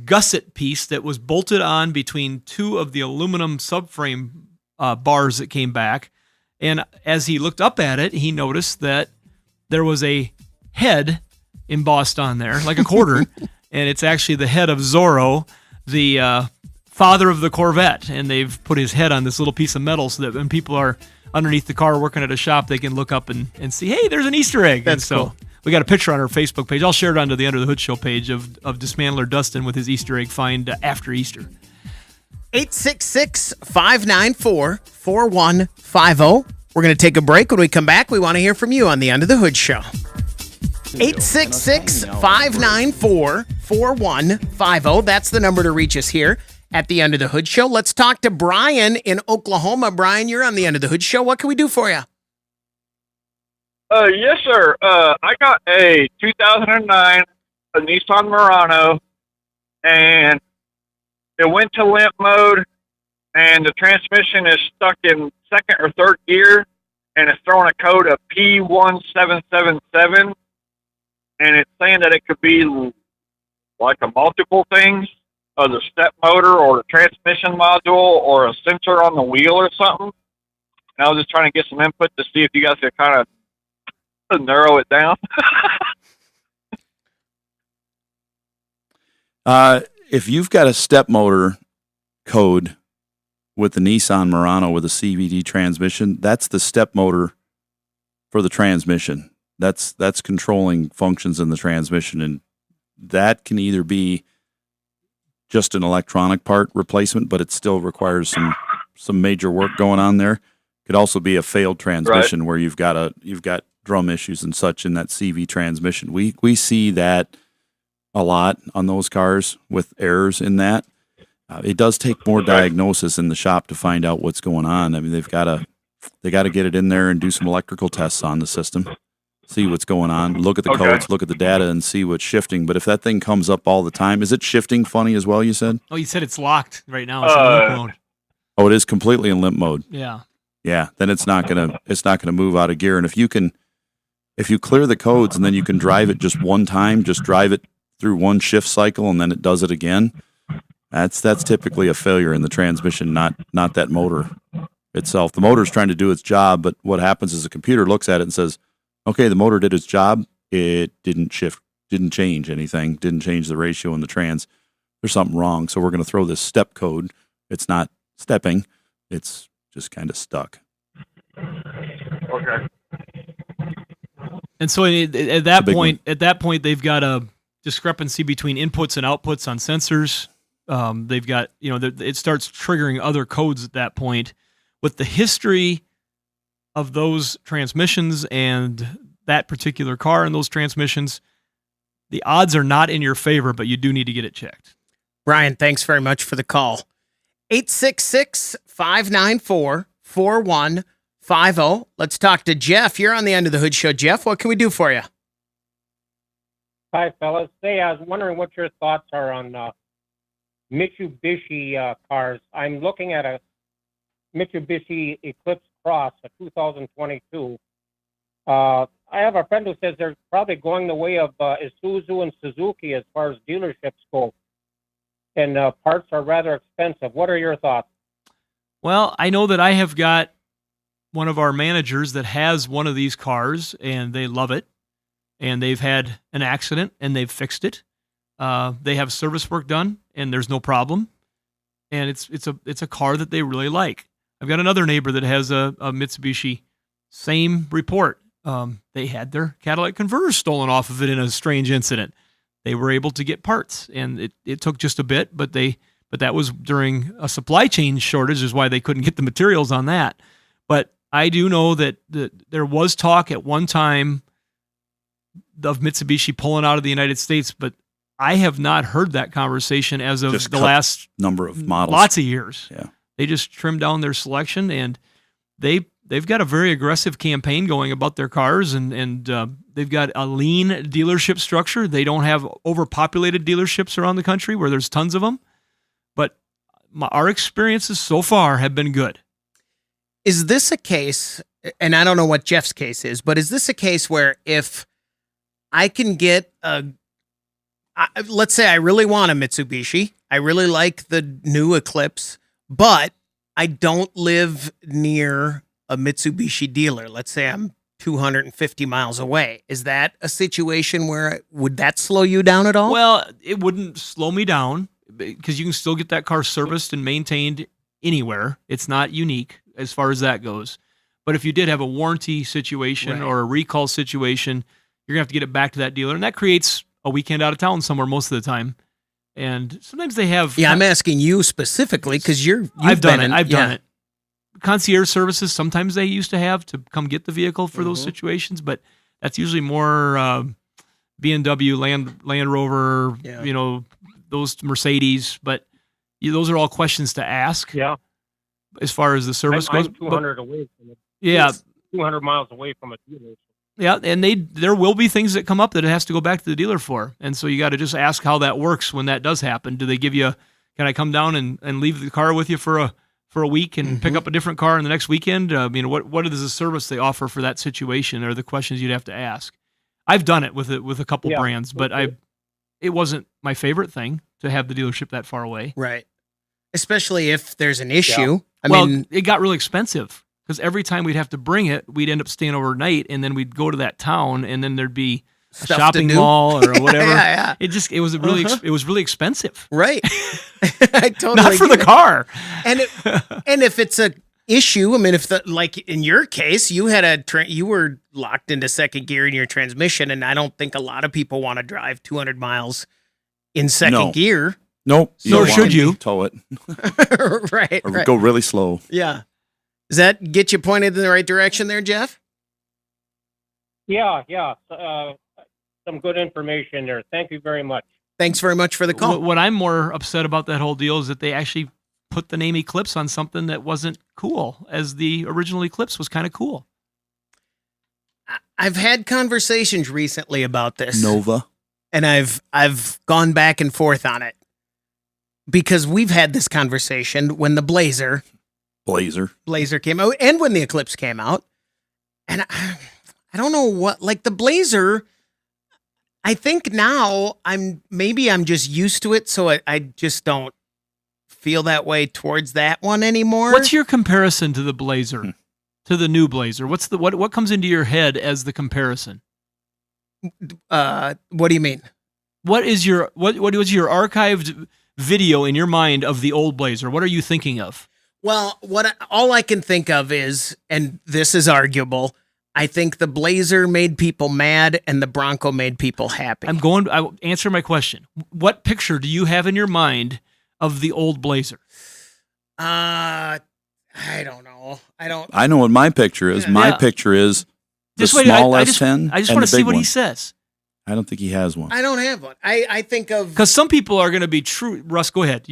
gusset piece that was bolted on between two of the aluminum subframe bars that came back. And as he looked up at it, he noticed that there was a head embossed on there, like a quarter. And it's actually the head of Zorro, the father of the Corvette. And they've put his head on this little piece of metal so that when people are underneath the car working at a shop, they can look up and see, hey, there's an Easter egg. That's and so cool. We got a picture on our Facebook page. I'll share it onto the Under the Hood Show page of Dismantler Dustin with his Easter egg find after Easter. 866-594-4150. We're going to take a break. When we come back, we want to hear from you on the Under the Hood Show. 866-594-4150. That's the number to reach us here at the Under the Hood Show. Let's talk to Brian in Oklahoma. Brian, you're on the Under the Hood Show. What can we do for you? Yes, sir. I got a 2009 Nissan Murano, and it went to limp mode, and the transmission is stuck in second or third gear, and it's throwing a code of P1777, and it's saying that it could be like a multiple things, the step motor or the transmission module or a sensor on the wheel or something. And I was just trying to get some input to see if you guys could kind of narrow it down. If you've got a step motor code with the Nissan Murano with a CVT transmission, that's the step motor for the transmission. That's controlling functions in the transmission, and that can either be just an electronic part replacement, but it still requires some major work going on there. Could also be a failed transmission where you've got drum issues and such in that CV transmission. We see that a lot on those cars with errors in that. It does take more diagnosis in the shop to find out what's going on. I mean, they got to get it in there and do some electrical tests on the system, see what's going on, look at the codes, look at the data, and see what's shifting. But if that thing comes up all the time, is it shifting funny as well, you said? Oh, you said it's locked right now. It's in limp mode. Oh, it is completely in limp mode. Yeah. Yeah, then it's not gonna move out of gear. And if you clear the codes and then you can drive it just one time, just drive it through one shift cycle and then it does it again, that's typically a failure in the transmission, not that motor itself. The motor's trying to do its job, but what happens is the computer looks at it and says, okay, the motor did its job. It didn't shift, didn't change anything, didn't change the ratio in the trans. There's something wrong. So we're going to throw this step code. It's not stepping. It's just kind of stuck. Okay. And so at that point, they've got a discrepancy between inputs and outputs on sensors. They've got, it starts triggering other codes at that point. With the history of those transmissions and that particular car and those transmissions, the odds are not in your favor, but you do need to get it checked. Brian, thanks very much for the call. 866-594-4150. Let's talk to Jeff. You're on the End of the Hood Show. Jeff, what can we do for you? Hi, fellas. Hey, I was wondering what your thoughts are on Mitsubishi cars. I'm looking at a Mitsubishi Eclipse Cross, a 2022. I have a friend who says they're probably going the way of Isuzu and Suzuki as far as dealerships go, and parts are rather expensive. What are your thoughts? Well, I know that I have got one of our managers that has one of these cars, and they love it, and they've had an accident, and they've fixed it. They have service work done, and there's no problem, and it's a car that they really like. I've got another neighbor that has a Mitsubishi, same report. They had their catalytic converter stolen off of it in a strange incident. They were able to get parts, and it took just a bit, but they but that was during a supply chain shortage, is why they couldn't get the materials on that. But I do know that there was talk at one time of Mitsubishi pulling out of the United States, but I have not heard that conversation as of Just the cut last number of models. lots of years. Yeah. They just trimmed down their selection, and they've got a very aggressive campaign going about their cars, and they've got a lean dealership structure. They don't have overpopulated dealerships around the country where there's tons of them, but our experiences so far have been good. Is this a case, and I don't know what Jeff's case is, but is this a case where if I can get let's say I really want a Mitsubishi, I really like the new Eclipse, but I don't live near a Mitsubishi dealer. Let's say I'm 250 miles away. Is that a situation where would that slow you down at all? Well, it wouldn't slow me down because you can still get that car serviced and maintained anywhere. It's not unique as far as that goes. But if you did have a warranty situation or a recall situation, you're going to have to get it back to that dealer. And that creates a weekend out of town somewhere most of the time. And sometimes they have... Yeah, I'm asking you specifically because I've done it. Concierge services, sometimes they used to have to come get the vehicle for those situations, but that's usually more BMW, Land Rover, those Mercedes. But those are all questions to ask. Yeah. As far as the service goes. I'm 200 away from it. Yeah. 200 miles away from a dealer. Yeah, and there will be things that come up that it has to go back to the dealer for. And so you got to just ask how that works when that does happen. Do they give you, can I come down and leave the car with you for a week and pick up a different car in the next weekend? What is the service they offer for that situation are the questions you'd have to ask. I've done it with a couple brands, but it wasn't my favorite thing to have the dealership that far away. Right. Especially if there's an issue. I mean, it got really expensive. Because every time we'd have to bring it, we'd end up staying overnight, and then we'd go to that town, and then there'd be a shopping mall or whatever. Yeah. It was really expensive. Right. I totally not for the car. And if it's a issue, I mean, if like in your case, you had you were locked into second gear in your transmission, and I don't think a lot of people want to drive 200 miles in second gear. Nope. Nor should you tow it. Right. Or go really slow. Yeah. Does that get you pointed in the right direction there, Jeff? Yeah. Some good information there. Thank you very much. Thanks very much for the call. What I'm more upset about that whole deal is that they actually put the name Eclipse on something that wasn't cool, as the original Eclipse was kind of cool. I've had conversations recently about this. Nova. And I've gone back and forth on it. Because we've had this conversation when the Blazer came out and when the Eclipse came out. And I don't know what, like the Blazer, I think now I'm just used to it. So I just don't feel that way towards that one anymore. What's your comparison to the Blazer, to the new Blazer? What comes into your head as the comparison? What do you mean? What was your archived video in your mind of the old Blazer? What are you thinking of? Well, all I can think of is, and this is arguable, I think the Blazer made people mad and the Bronco made people happy. I'll answer my question. What picture do you have in your mind of the old Blazer? I don't know. I know what my picture is. My picture is the small S10. I just want to see what he says. I don't think he has one. I don't have one. I think of... Because some people are going to be true. Russ, go ahead.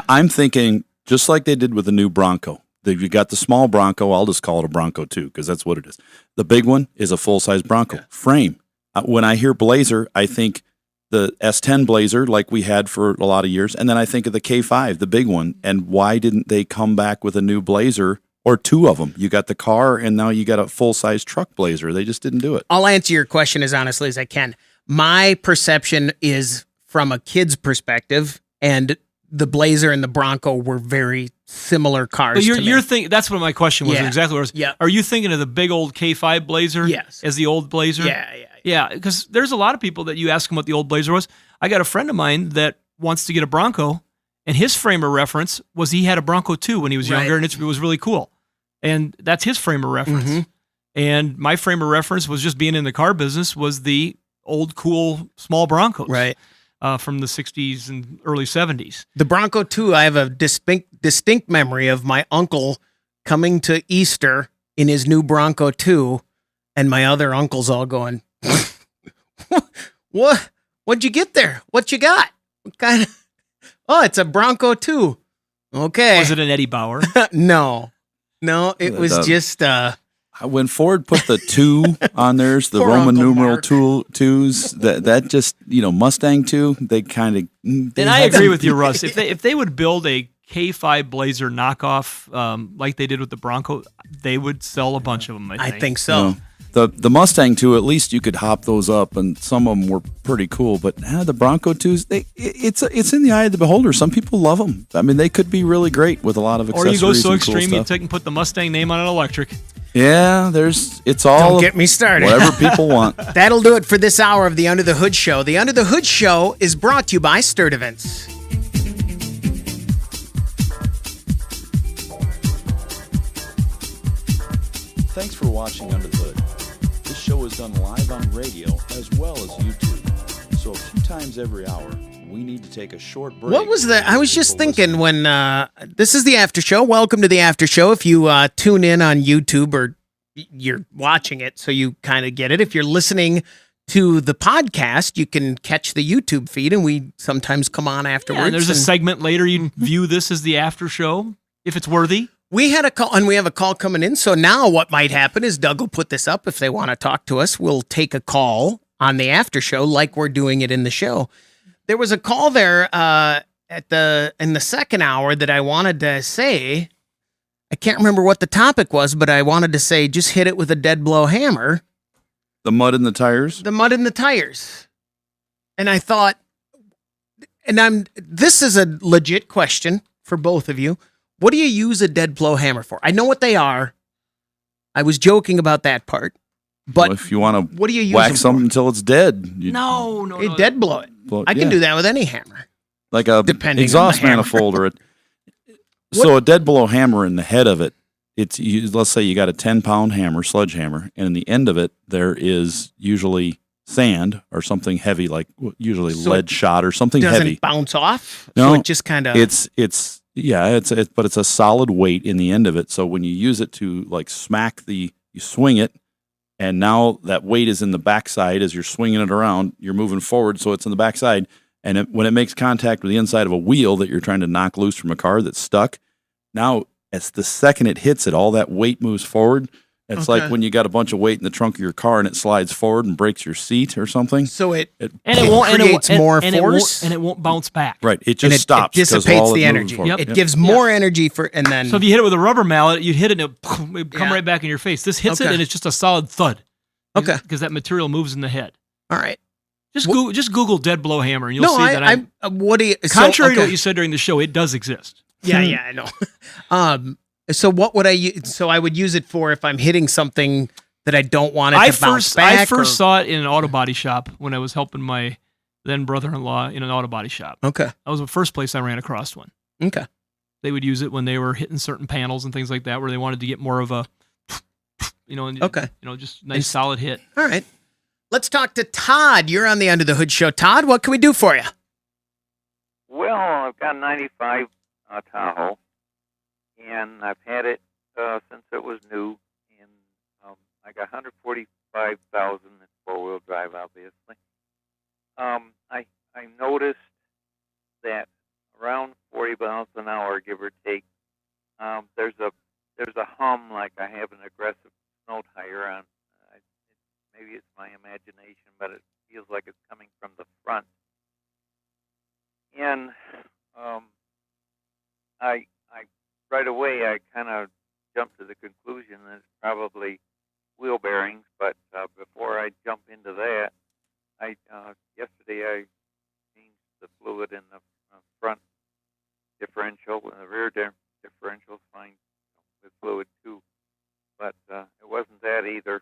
I'm thinking... Just like they did with the new Bronco. You got the small Bronco. I'll just call it a Bronco too, because that's what it is. The big one is a full-size Bronco frame. When I hear Blazer, I think the S10 Blazer, like we had for a lot of years, and then I think of the K5, the big one. And why didn't they come back with a new Blazer or two of them? You got the car, and now you got a full-size truck Blazer. They just didn't do it. I'll answer your question as honestly as I can. My perception is from a kid's perspective, and the Blazer and the Bronco were very similar cars. But you're thinking, that's what my question was, exactly what it was. Yeah. Are you thinking of the big old K5 Blazer as the old Blazer? Yeah, because there's a lot of people that you ask them what the old Blazer was. I got a friend of mine that wants to get a Bronco, and his frame of reference was he had a Bronco too when he was younger, and it was really cool. And that's his frame of reference. Mm-hmm. And my frame of reference was just being in the car business was the old, cool, small Broncos. Right. from the 60s and early 70s. The Bronco 2, I have a distinct memory of my uncle coming to Easter in his new Bronco 2, and my other uncles all going, What'd you get there? What you got? What kind of? Oh, it's a Bronco 2. Okay. Was it an Eddie Bauer? No, it was just... when Ford put the 2 on theirs, the Roman numeral 2s, that just, Mustang 2, they kind of... And I agree with you, Russ. If they would build a K5 Blazer knockoff like they did with the Bronco, they would sell a bunch of them, I think. So. The Mustang 2, at least you could hop those up, and some of them were pretty cool. But the Bronco 2s, it's in the eye of the beholder. Some people love them. I mean, they could be really great with a lot of accessories. Or you go so and cool extreme, you stuff. take and put the Mustang name on an electric. Yeah, it's all. Don't get me started. Whatever people want. That'll do it for this hour of the Under the Hood Show. The Under the Hood Show is brought to you by Sturdivants. Thanks for watching Under the Hood. This show is done live on radio as well as YouTube. So a few times every hour, we need to take a short break. What was I was just thinking when this is the after show. Welcome to the after show. If you tune in on YouTube or you're watching it, so you kind of get it. If you're listening to the podcast, you can catch the YouTube feed, and we sometimes come on afterwards. Yeah, and there's a segment later. You view this as the after show if it's worthy. We had a call, and we have a call coming in. So now what might happen is Doug will put this up if they want to talk to us. We'll take a call on the after show like we're doing it in the show. There was a call there in the second hour that I wanted to say. I can't remember what the topic was, but I wanted to say just hit it with a dead blow hammer. The mud in the tires? The mud in the tires. And I thought, this is a legit question for both of you. What do you use a dead blow hammer for? I know what they are. I was joking about that part. But if you want to what do you use whack something until it's dead, no. Dead blow it. I can do that with any hammer. Like a exhaust manifold or So a dead blow hammer in the head of it, let's say you got a 10-pound hammer, sledgehammer, and in the end of it, there is usually sand or something heavy, like usually lead shot or something heavy. Doesn't bounce off? No, so it just kind of... but it's a solid weight in the end of it. So when you use it to like you swing it, and now that weight is in the backside as you're swinging it around, you're moving forward, so it's in the backside. And when it makes contact with the inside of a wheel that you're trying to knock loose from a car that's stuck, now it's the second it hits it, all that weight moves forward. It's like when you got a bunch of weight in the trunk of your car and it slides forward and breaks your seat or something. So it creates more force, and it won't bounce back. Right, it just stops. It dissipates the energy. It gives more energy and then. So if you hit it with a rubber mallet, you'd hit it and it would come right back in your face. This hits it and it's just a solid thud. Okay, because that material moves in the head. All right. Just Google dead blow hammer and you'll see that. Contrary to what you said during the show, it does exist. Yeah, I know. So what would I use? So I would use it for if I'm hitting something that I don't want it to bounce back. I first saw it in an auto body shop when I was helping my then brother-in-law in an auto body shop. Okay. That was the first place I ran across one. Okay. They would use it when they were hitting certain panels and things like that, where they wanted to get more of a, just nice solid hit. All right. Let's talk to Todd. You're on the Under the Hood Show. Todd, what can we do for you? Well, I've got a 95 Tahoe, and I've had it since it was new, and I got 145,000 in four-wheel drive, obviously. I noticed that around 40 miles an hour, give or take, there's a hum like I have an aggressive snow tire on. Maybe it's my imagination, but it feels like it's coming from the front. And I right away I kind of jumped to the conclusion that it's probably wheel bearings. But before I jump into that, yesterday I changed the fluid in the front differential, and the rear differential is fine with fluid too. But it wasn't that either.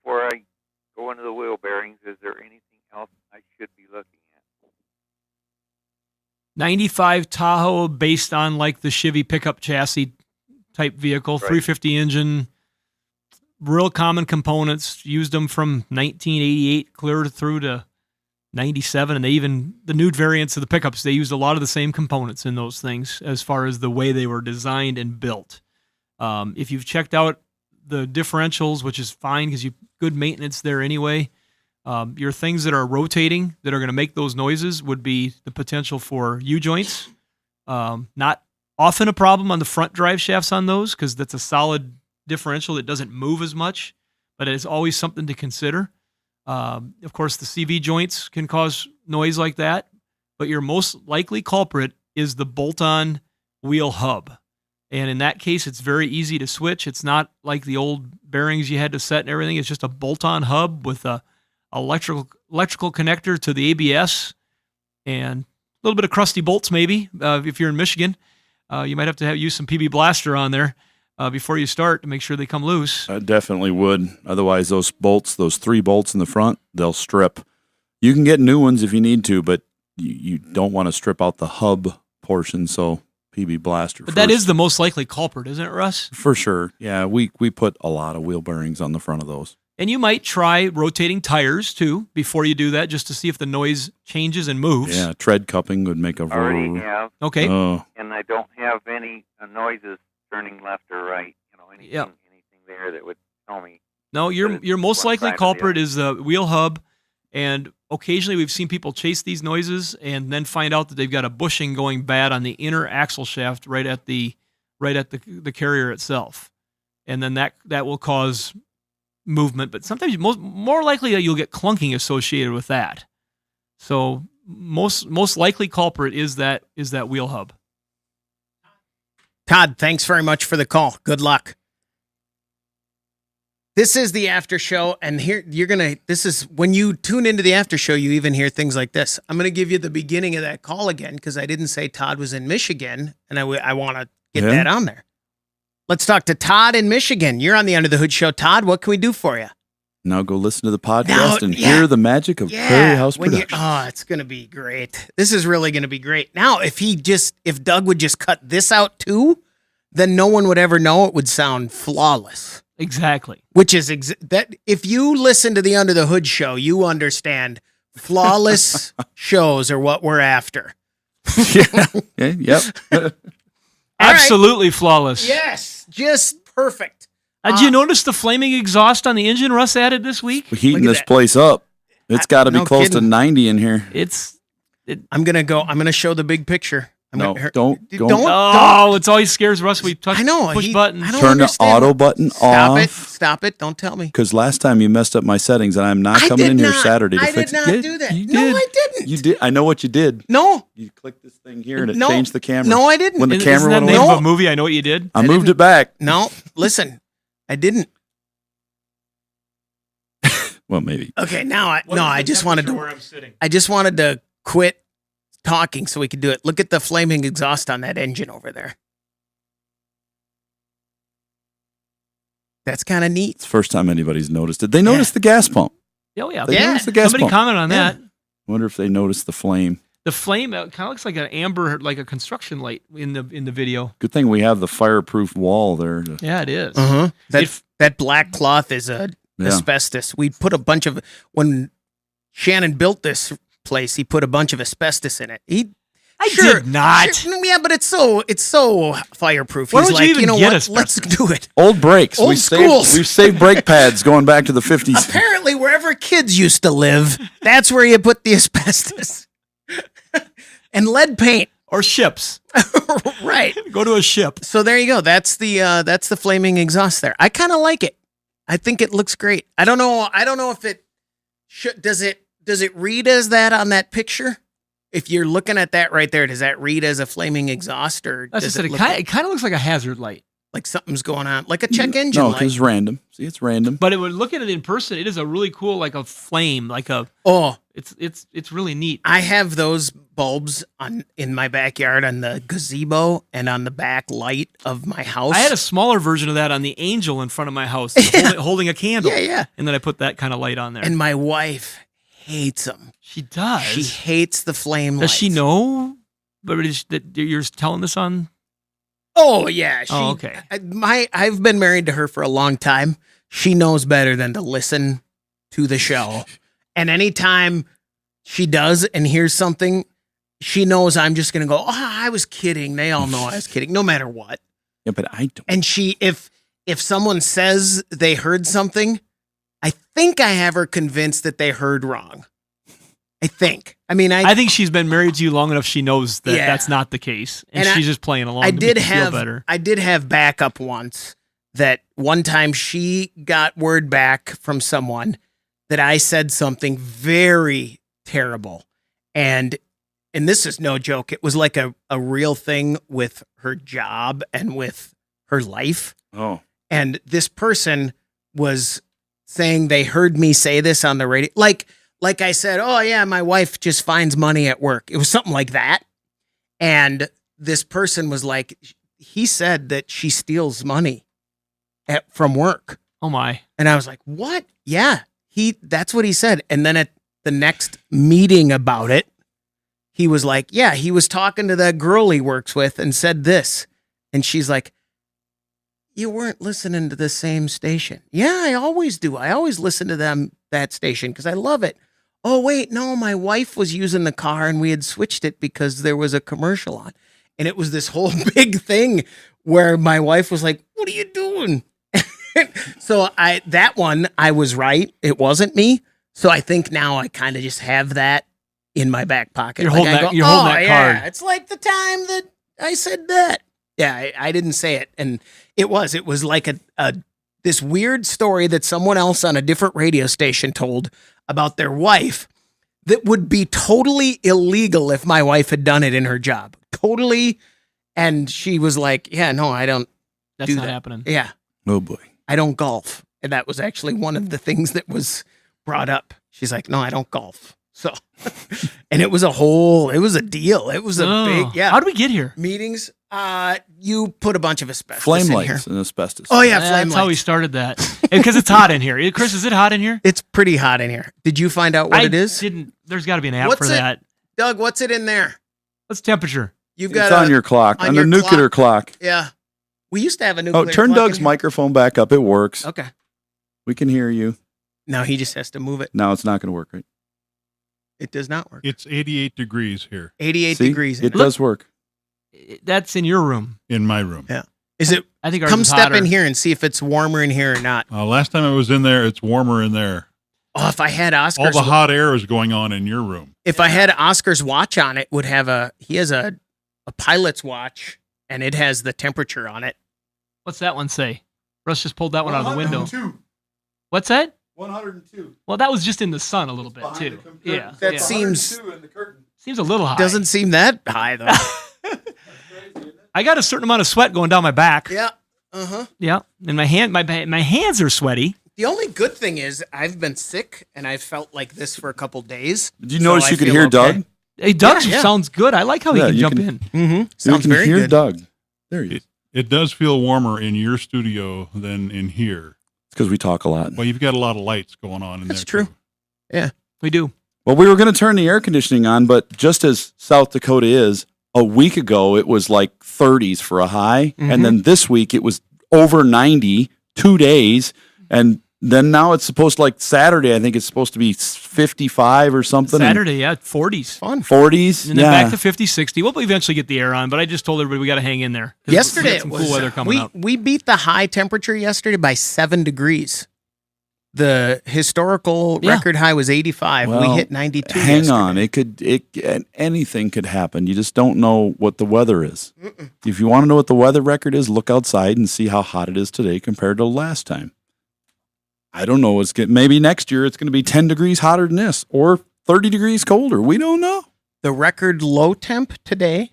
Before I go into the wheel bearings, is there anything else I should be looking at? 95 Tahoe based on like the Chevy pickup chassis type vehicle, right. 350 engine, real common components, used them from 1988 clear through to 97, and the new variants of the pickups, they used a lot of the same components in those things as far as the way they were designed and built. If you've checked out the differentials, which is fine because you good maintenance there anyway, your things that are rotating that are going to make those noises would be the potential for U-joints. Not often a problem on the front drive shafts on those because that's a solid differential that doesn't move as much, but it is always something to consider. Of course, the CV joints can cause noise like that, but your most likely culprit is the bolt-on wheel hub. And in that case, it's very easy to switch. It's not like the old bearings you had to set and everything. It's just a bolt-on hub with a electrical connector to the ABS and a little bit of crusty bolts maybe. If you're in Michigan, you might have to use some PB Blaster on there before you start to make sure they come loose. I definitely would. Otherwise, those 3 bolts in the front, they'll strip. You can get new ones if you need to, but you don't want to strip out the hub portion, so PB Blaster But that is the most likely culprit, isn't it, Russ? For sure. Yeah, we put a lot of wheel bearings on the front of those. And you might try rotating tires, too, before you do that, just to see if the noise changes and moves. Yeah, tread cupping would make a... Already have. Okay. And I don't have any noises turning left or right. Anything there that would tell me. No, your most likely culprit is the wheel hub, and occasionally we've seen people chase these noises and then find out that they've got a bushing going bad on the inner axle shaft right at the carrier itself, and then that will cause movement. But sometimes more likely that you'll get clunking associated with that. So most likely culprit is that wheel hub. Todd, thanks very much for the call. Good luck. This is the after show, and here this is when you tune into the after show, you even hear things like this. I'm going to give you the beginning of that call again because I didn't say Todd was in Michigan, and I want to get that on there. Let's talk to Todd in Michigan. You're on the Under the Hood show. Todd, what can we do for you? Now go listen to the podcast and hear the magic of Prairie House Production. It's going to be great. This is really going to be great. Now, if Doug would just cut this out too, then no one would ever know. It would sound flawless. Exactly. Which is that if you listen to the Under the Hood show, you understand flawless shows are what we're after. Yep. Absolutely flawless. Yes, just perfect. Did you notice the flaming exhaust on the engine Russ added this week? We're heating this place up. It's got to be close to 90 in here. I'm going to show the big picture. Don't. Oh, it's always scares Russ. We push buttons. Turn the auto button off. Stop it. Don't tell me. Because last time you messed up my settings, and I'm not coming in here Saturday to fix it. I did not do that. No, I didn't. You did. I know what you did. No. You clicked this thing here and it changed the camera. No, I didn't. When the camera went away. Isn't that the name of a movie? I know what you did. I moved it back. No, listen. I didn't. Well, maybe. Okay, I just wanted to quit talking so we could do it. Look at the flaming exhaust on that engine over there. That's kind of neat. It's the first time anybody's noticed it. They noticed the gas pump. Oh, yeah. They noticed the gas Somebody pump. commented on that. I wonder if they noticed the flame. The flame kind of looks like an amber, like a construction light in the video. Good thing we have the fireproof wall there. Yeah, it is. That black cloth is asbestos. We put a bunch of, when Shannon built this place, he put a bunch of asbestos in it. I did not. Yeah, but it's so fireproof. Why He's would like, you even know get what? Let's do it. Old brakes. Old We've schools. saved brake pads going back to the 50s. Apparently, wherever kids used to live, that's where you put the asbestos. And lead paint. Or ships. Right. Go to a ship. So there you go. That's the flaming exhaust there. I kind of like it. I think it looks great. I don't know if it does it read as that on that picture? If you're looking at that right there, does that read as a flaming exhaust, or does it kind of looks like a hazard light, like something's going on, like a check engine light? No, it's random. See, it's random. But it would look at it in person. It is a really cool, like a flame, like a It's really neat. I have those bulbs in my backyard on the gazebo and on the back light of my house. I had a smaller version of that on the Angel in front of my house, holding a candle. Yeah. And then I put that kind of light on there. And my wife hates them. She does. She hates the flame lights. Does she know? But that you're telling this on? Oh yeah. Okay. I've been married to her for a long time. She knows better than to listen to the show. And anytime she does and hears something, she knows I'm just going to go, oh, I was kidding. They all know I was kidding, no matter what. Yeah, but I don't. And if someone says they heard something, I think I have her convinced that they heard wrong. I think. I mean, I think she's been married to you long enough. She knows that that's not the case, and she's just playing along. I to did make you have feel better. I did have backup once. That one time she got word back from someone that I said something very terrible, and this is no joke. It was like a real thing with her job and with her life. Oh, and this person was saying they heard me say this on the radio, like I said, oh yeah, my wife just finds money at work. It was something like that. And this person was like, he said that she steals money from work. Oh my. And I was like, what? Yeah, that's what he said. And then at the next meeting about it, he was like, yeah, he was talking to that girl he works with and said this. And she's like, you weren't listening to the same station. Yeah, I always do. I always listen to that station because I love it. Oh, wait, no, my wife was using the car and we had switched it because there was a commercial on. And it was this whole big thing where my wife was like, what are you doing? So that one, I was right. It wasn't me. So I think now I kind of just have that in my back pocket. You're holding that card. It's like the time that I said that. Yeah, I didn't say it. And it was like this weird story that someone else on a different radio station told about their wife that would be totally illegal if my wife had done it in her job. Totally. And she was like, yeah, no, I don't. That's not happening. Yeah. Oh boy. I don't golf. And that was actually one of the things that was brought up. She's like, no, I don't golf. So, and it was a deal. It was a big, yeah. How did we get here? Meetings. You put a bunch of asbestos flame in lights here. and asbestos. Oh yeah, flame lights. That's how we started that. Because it's hot in here. Chris, is it hot in here? It's pretty hot in here. Did you find out what it is? There's got to be an app for that. Doug, what's it in there? What's temperature? You've got it's on your clock, on the nuclear clock. Yeah. We used to have a nuclear clock. Turn Doug's microphone back up. It works. Okay. We can hear you. Now he just has to move it. Now it's not going to work, right? It does not work. It's 88 degrees here. 88 degrees. It does work. That's in your room. In my room. Yeah. Is it? I think come step in here and see if it's warmer in here or not. Last time I was in there, it's warmer in there. Oh, if I had Oscar's, all the hot air is going on in your room. If I had Oscar's watch on it, would have he has a pilot's watch and it has the temperature on it. What's that one say? Russ just pulled that one out of the window. 102. What's that? 102. Well, that was just in the sun a little bit too. Yeah, that seems a little high. Doesn't seem that high though. I got a certain amount of sweat going down my back. Yeah. Uh-huh. Yeah, and my hands are sweaty. The only good thing is I've been sick and I felt like this for a couple days. Did you notice you could hear Doug? Hey, Doug sounds good. I like how he can jump in. Mm-hmm. Sounds you can hear Doug. There he is. It does feel warmer in your studio than in here. It's because we talk a lot. Well, you've got a lot of lights going on in there. That's true. Too. Yeah, we do. Well, we were going to turn the air conditioning on, but just as South Dakota is, a week ago it was like 30s for a high, and then this week it was over 90, 2 days, and then now it's supposed to, like Saturday, I think it's supposed to be 55 or something. Saturday, yeah, 40s. Fun. 40s, and then back to 50, 60. We'll eventually get the air on, but I just told everybody we got to hang in there. Yesterday, some cool weather coming up. We beat the high temperature yesterday by 7 degrees. The historical record high was 85. Well, we hit 92. Hang on, anything could happen. You just don't know what the weather is. If you want to know what the weather record is, look outside and see how hot it is today compared to last time. I don't know. Maybe next year it's going to be 10 degrees hotter than this, or 30 degrees colder. We don't know. The record low temp today,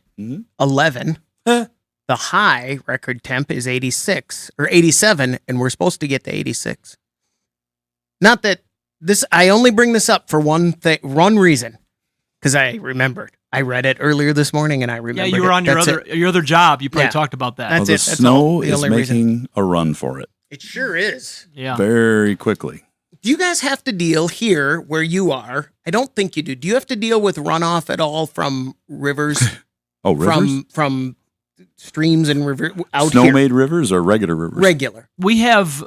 11. The high record temp is 86 or 87, and we're supposed to get to 86. Not that I only bring this up for one reason, because I remembered. I read it earlier this morning, and I remembered. Yeah, you were on your other job. You probably talked about that. That's the it. That's snow the is only making reason. a run for it. It sure is. Yeah. Very quickly. Do you guys have to deal here where you are? I don't think you do. Do you have to deal with runoff at all from rivers? Oh, rivers? From streams and rivers out Snow here? made rivers or regular rivers? Regular. We have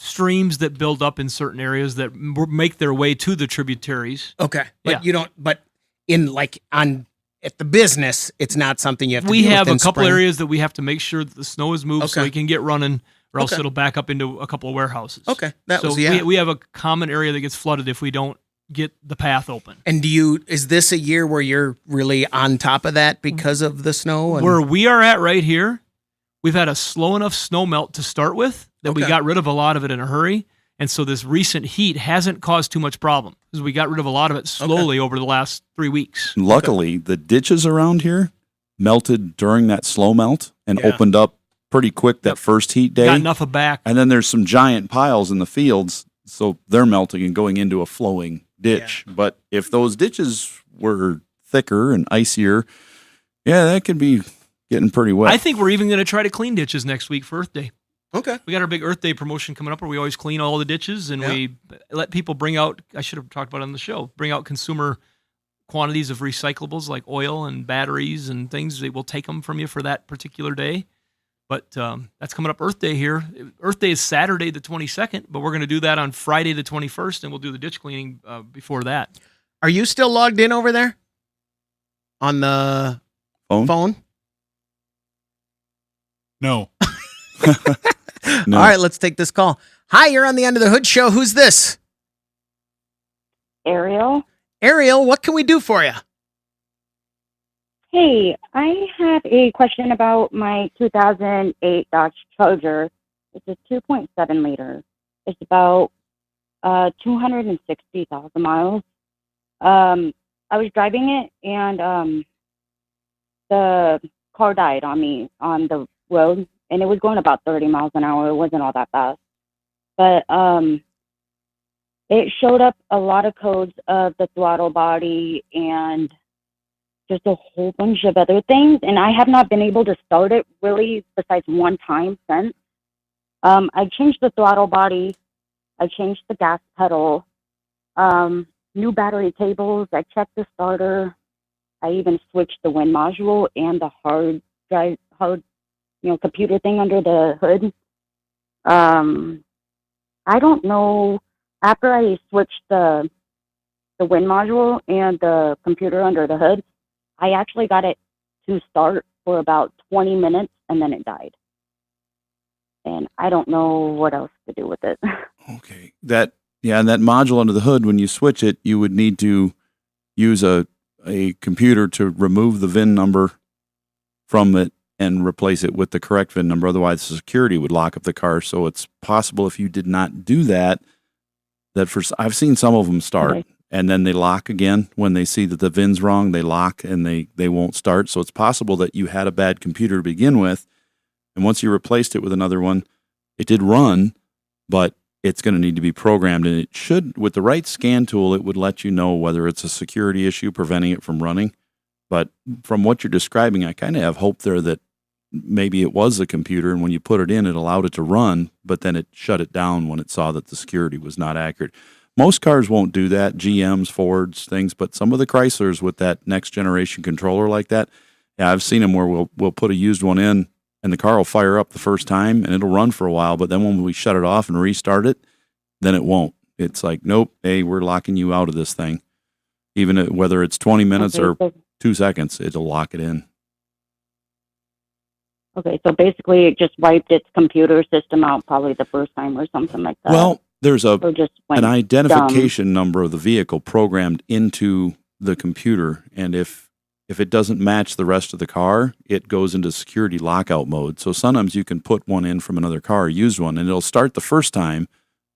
streams that build up in certain areas that make their way to the tributaries. Okay. But you don't, but at the business, it's not something you have to We deal have with in a couple spring. areas that we have to make sure that the snow is moved so Okay. we can get running, or else Okay. it'll back up into a couple of warehouses. Okay. That so was, yeah. we have a common area that gets flooded if we don't get the path open. And is this a year where you're really on top of that because of the snow? And Where we are at right here, we've had a slow enough snow melt to start with that we Okay. got rid of a lot of it in a hurry. And so this recent heat hasn't caused too much problem because we got rid of a lot of it slowly over the last 3 weeks. Luckily, the ditches around here melted during that slow melt and Yeah. opened up pretty quick that first heat day. Got enough of back. And then there's some giant piles in the fields, so they're melting and going into a flowing ditch. But if those ditches were thicker and icier, yeah, that could be getting pretty wet. I think we're even going to try to clean ditches next week for Earth Day. Okay. We got our big Earth Day promotion coming up where we always clean all the ditches and we let people bring out, I should have talked about it on the show, bring out consumer quantities of recyclables like oil and batteries and things. They will take them from you for that particular day. But that's coming up Earth Day here. Earth Day is Saturday the 22nd, but we're going to do that on Friday the 21st, and we'll do the ditch cleaning before that. Are you still logged in over there on the phone? No. All right, let's take this call. Hi, you're on the Under the Hood show. Who's this? Ariel. Ariel, what can we do for you? Hey, I have a question about my 2008 Dodge Charger. It's a 2.7 liter. It's about 260,000 miles. I was driving it, and the car died on me on the road, and it was going about 30 miles an hour. It wasn't all that fast. But it showed up a lot of codes of the throttle body and just a whole bunch of other things, and I have not been able to start it really besides one time since. I changed the throttle body, I changed the gas pedal, new battery cables, I checked the starter, I even switched the wind module and the hard computer thing under the hood. I don't know, after I switched the wind module and the computer under the hood, I actually got it to start for about 20 minutes, and then it died. And I don't know what else to do with it. Okay. And that module under the hood, when you switch it, you would need to use a computer to remove the VIN number from it and replace it with the correct VIN number. Otherwise, security would lock up the car. So it's possible if you did not do that I've seen some of them start. Okay. And then they lock again. When they see that the VIN's wrong, they lock and they won't start. So it's possible that you had a bad computer to begin with, and once you replaced it with another one, it did run, but it's going to need to be programmed. And it should, with the right scan tool, it would let you know whether it's a security issue preventing it from running. But from what you're describing, I kind of have hope there that maybe it was a computer, and when you put it in, it allowed it to run, but then it shut it down when it saw that the security was not accurate. Most cars won't do that, GMs, Fords, things, but some of the Chryslers with that next generation controller like that, yeah, I've seen them where we'll put a used one in and the car will fire up the first time and it'll run for a while, but then when we shut it off and restart it, then it won't. It's like, nope, hey, we're locking you out of this thing. Even whether it's 20 minutes or 2 seconds, it'll lock it in. Okay, so basically it just wiped its computer system out probably the first time or something like that. Well, there's an went identification number of the vehicle programmed into the computer, and if it doesn't match the rest of the car, it goes into security lockout mode. So sometimes you can put one in from another car, use one, and it'll start the first time,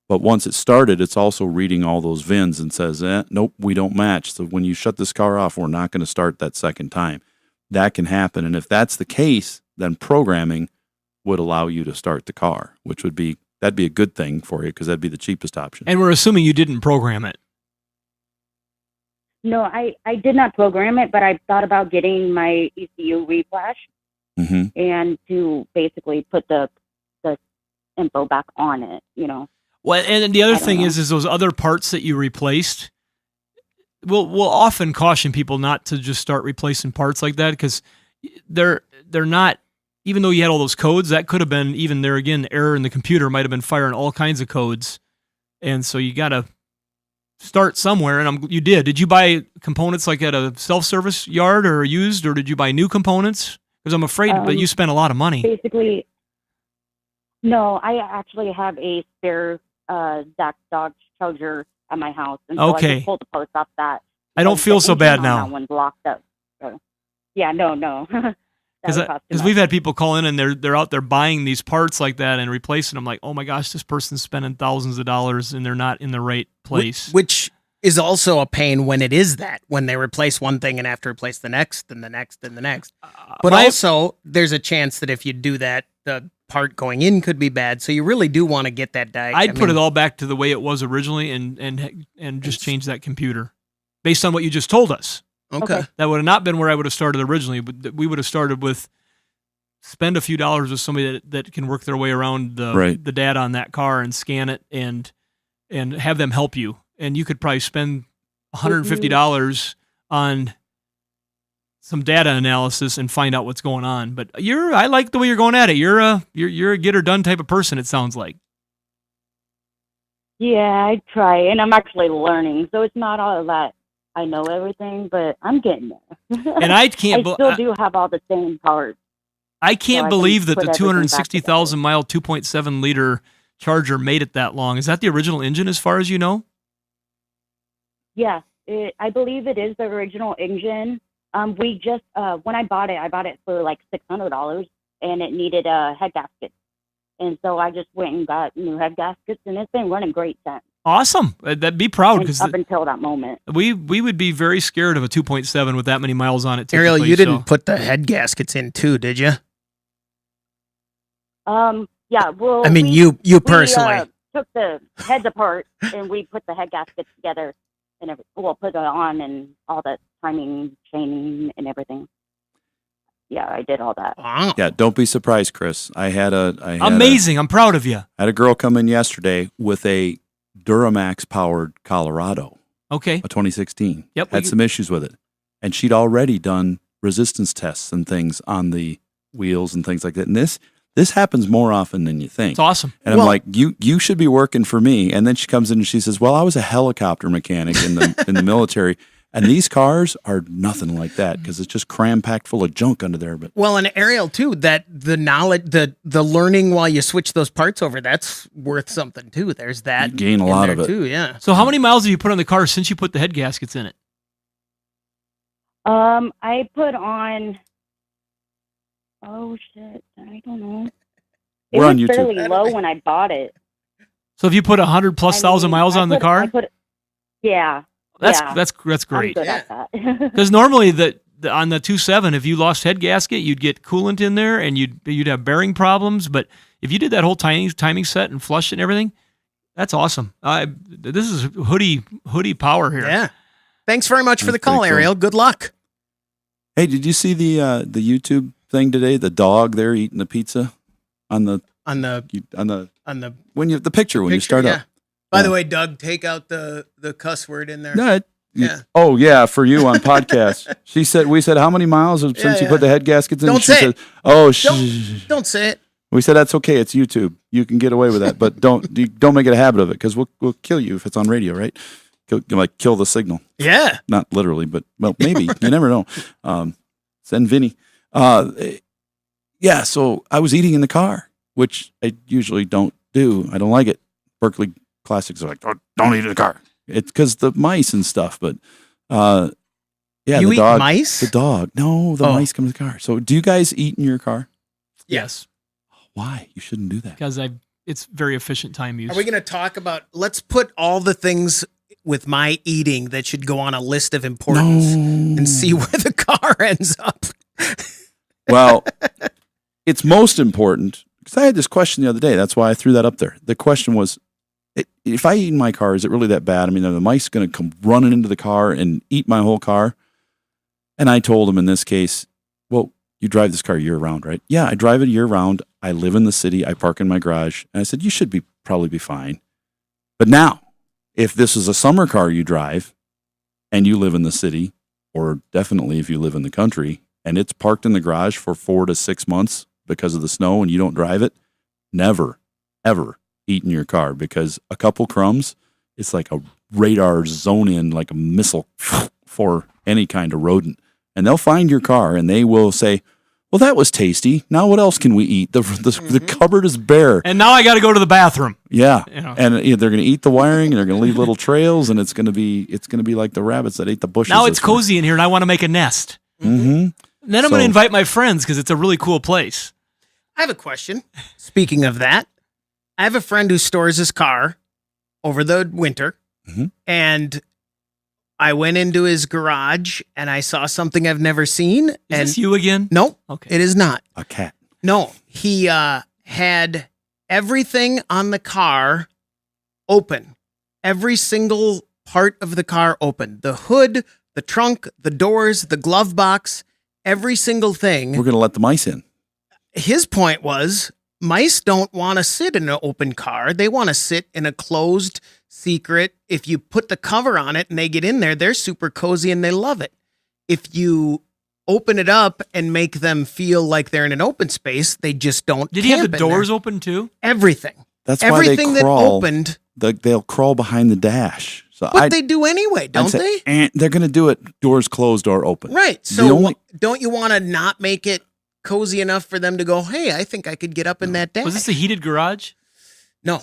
but once it's started, it's also reading all those VINs and says, nope, we don't match. So when you shut this car off, we're not going to start that second time. That can happen, and if that's the case, then programming would allow you to start the car, which that'd be a good thing for you because that'd be the cheapest option. And we're assuming you didn't program it. No, I did not program it, but I thought about getting my ECU reflash and to basically put the info back on it, Well, and the other thing is those other parts that you replaced, we'll often caution people not to just start replacing parts like that because they're not even though you had all those codes, that could have been, even there again, error in the computer might have been firing all kinds of codes. And so you got to start somewhere. And you did. Did you buy components like at a self-service yard or used, or did you buy new components? Because I'm afraid that you spent a lot of money. Basically, no, I actually have a spare Dodge Charger at my house. And so I just pulled the parts off that. I don't feel so bad now. That one's locked up. So, yeah, no. Because we've had people call in and they're out there buying these parts like that and replacing them. Like, oh my gosh, this person's spending thousands of dollars and they're not in the right place. Which is also a pain when it is that, when they replace one thing and have to replace the next and the next and the next. But also, there's a chance that if you do that, the part going in could be bad. So you really do want to get that I'd put it all back to the way it was originally and just change that computer based on what you just told us. Okay. That would have not been where I would have started originally, but we would have started with spend a few dollars with somebody that can work their way around the data on that car and scan it and have them help you. And you could probably spend $150 on some data analysis and find out what's going on. But I like the way you're going at it. You're a get her done type of person, it sounds like. Yeah, I try, and I'm actually learning, so it's not all that I know everything, but I'm getting there. And I can't. I still do have all the same parts. I can't believe that the 260,000 mile 2.7 liter Charger made it that long. Is that the original engine, as far as you know? Yeah, I believe it is the original engine. We just when I bought it for like $600, and it needed a head gasket, and so I just went and got new head gaskets, and it's been running great since. Awesome. That'd be proud, because up until that moment, we would be very scared of a 2.7 with that many miles on it. Ariel, you didn't put the head gaskets in too, did you? Yeah. Well, I mean, you personally took the heads apart and we put the head gaskets together and put it on and all that timing, chaining, and everything. Yeah, I did all that. Wow. Yeah, don't be surprised, Chris. Amazing. I'm proud of you. I had a girl come in yesterday with a Duramax powered Colorado. Okay. A 2016. Yep. Had some issues with it. And she'd already done resistance tests and things on the wheels and things like that. And this happens more often than you think. It's awesome. And I'm like, you should be working for me. And then she comes in and she says, well, I was a helicopter mechanic in the military. And these cars are nothing like that because it's just cram-packed full of junk under there. But well, and Ariel too, that the knowledge, the learning while you switch those parts over, that's worth something too. There's that. You gain a lot of it too. Yeah. So how many miles have you put on the car since you put the head gaskets in it? I put on. Oh shit! I don't know. It We're was on YouTube. fairly low when I bought it. So if you put 100,000+ miles on the car, yeah. That's great. I'm good at that. Because normally on the 2.7, if you lost head gasket, you'd get coolant in there and you'd have bearing problems. But if you did that whole timing set and flush it and everything, that's awesome. This is hoodie power here. Yeah. Thanks very much for the call, Ariel. Good luck. Hey, did you see the YouTube thing today? The dog there eating the pizza on the picture when you start up. By the way, Doug, take out the cuss word in there. No, yeah. Oh yeah, for you on podcast. We said how many miles since you put the head gaskets in? Don't she say said, it. oh, Don't say it. We said that's okay. It's YouTube. You can get away with that, but don't make it a habit of it because we'll kill you if it's on radio, right? Kill the signal. Yeah. Not literally, but well, maybe you never know. Send Vinny. Yeah. So I was eating in the car, which I usually don't do. I don't like it. Berkeley Classics are like, don't eat in the car. It's because the mice and stuff. But yeah, you the eat dog. Mice? The dog. No, the mice come in the car. So do you guys eat in your car? Yes. Why? You shouldn't do that. Because it's very efficient time use. Are we going to talk about? Let's put all the things with my eating that should go on a list of importance and see where the car ends up. Well, it's most important because I had this question the other day. That's why I threw that up there. The question was, if I eat in my car, is it really that bad? I mean, are the mice going to come running into the car and eat my whole car? And I told him in this case, well, you drive this car year round, right? Yeah, I drive it year round. I live in the city. I park in my garage. And I said, you should probably be fine. But now, if this is a summer car you drive and you live in the city, or definitely if you live in the country, and it's parked in the garage for 4 to 6 months because of the snow and you don't drive it, never, ever eat in your car, because a couple crumbs, it's like a radar zone in, like a missile for any kind of rodent. And they'll find your car and they will say, well, that was tasty. Now what else can we eat? The cupboard is bare. And now I got to go to the bathroom. Yeah. You know. And they're going to eat the wiring and they're going to leave little trails, and it's going to be like the rabbits that ate the bushes. Now it's cozy in here and I want to make a nest. Mm-hmm. Then I'm going to invite my friends because it's a really cool place. I have a question. Speaking of that, I have a friend who stores his car over the winter, and I went into his garage and I saw something I've never seen. Is this you again? Nope. Okay. It is not. A cat. No. He had everything on the car open. Every single part of the car open. The hood, the trunk, the doors, the glove box, every single thing. We're going to let the mice in. His point was, mice don't want to sit in an open car. They want to sit in a closed, secret. If you put the cover on it and they get in there, they're super cozy and they love it. If you open it up and make them feel like they're in an open space, they just don't. Did he have the doors open too? Everything. That's everything why they crawl. That opened. They'll crawl behind the dash. So But they do anyway, don't they? They're going to do it. Doors closed, door open. Right. So don't you want to not make it cozy enough for them to go, hey, I think I could get up in that dash? Was this a heated garage? No.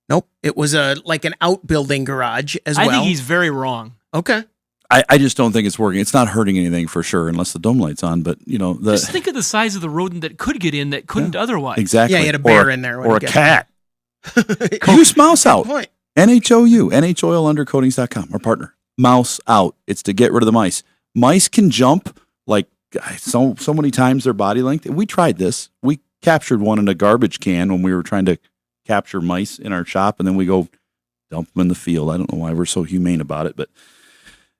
Nope. It was like an outbuilding garage as well. I think he's very wrong. Okay. I just don't think it's working. It's not hurting anything for sure, unless the dome light's on. But just think of the size of the rodent that could get in that couldn't otherwise. Exactly. Yeah, you had a bear in there. Or a cat. Use Mouse Out. Point. NHOU, NHOilundercoatings.com, our partner. Mouse Out. It's to get rid of the mice. Mice can jump like so many times their body length. We tried this. We captured one in a garbage can when we were trying to capture mice in our shop, and then we go dump them in the field. I don't know why we're so humane about it, but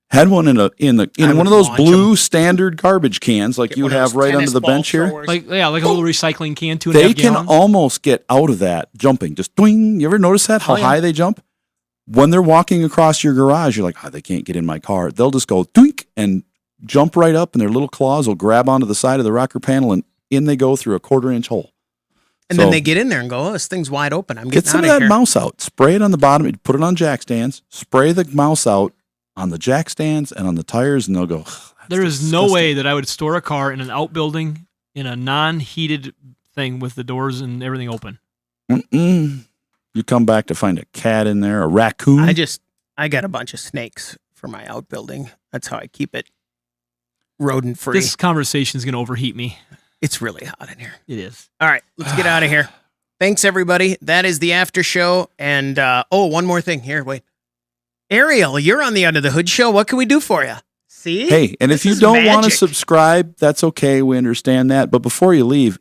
had one in one of those blue standard garbage cans like you have right under the bench here. Like a little recycling can, 2.5 They can gallons. almost get out of that jumping. Just doing. You ever notice that? How Oh, yeah. high they jump? When they're walking across your garage, you're like, they can't get in my car. They'll just go doink and jump right up, and their little claws will grab onto the side of the rocker panel, and in they go through a 1/4-inch hole. And then they get in there and go, oh, this thing's wide open. I'm Get getting some out of of that here. mouse out. Spray it on the bottom. Put it on jack stands. Spray the mouse out on the jack stands and on the tires, and they'll go. There is no way that I would store a car in an outbuilding in a non-heated thing with the doors and everything open. Mm-mm. You come back to find a cat in there, a raccoon. I got a bunch of snakes for my outbuilding. That's how I keep it rodent free. This conversation is going to overheat me. It's really hot in here. It is. All right, let's get out of here. Thanks, everybody. That is the after show. And, one more thing. Here, wait. Ariel, you're on the Under the Hood show. What can we do for you? See? Hey, and if you don't want to subscribe, that's okay. We understand that. But before you leave,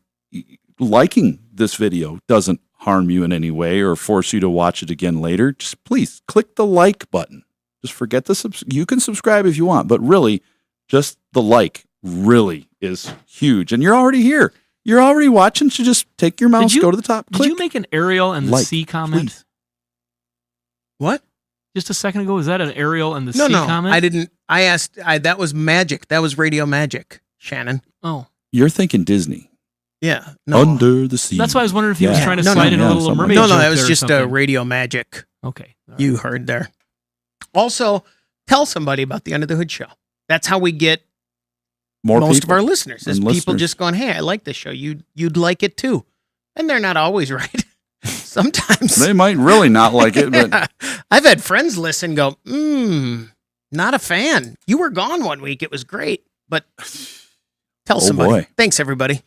liking this video doesn't harm you in any way or force you to watch it again later. Just please click the like button. Just forget you can subscribe if you want, but really, just the like really is huge. And you're already here. You're already watching, so just take your mouse, go to the top, click. Did you make an Ariel and the Like, C comment? please. What? Just a second ago, is that an Ariel and the No, C no, comment? I didn't. I asked. That was magic. That was radio magic, Shannon. Oh. You're thinking Disney. Yeah. No. Under the sea. That's why I was wondering if he was trying to No, slide in a little something mermaid No, joke that was there or just a something. radio magic. Okay. You heard there. Also, tell somebody about the Under the Hood show. That's how we get More most people of our listeners. Is and people listeners. just going, hey, I like this show. You'd like it too. And they're not always right. Sometimes. They might really not like it, but I've had friends listen go, not a fan. You were gone one week. It was great. But tell Oh, somebody. boy. Thanks, everybody.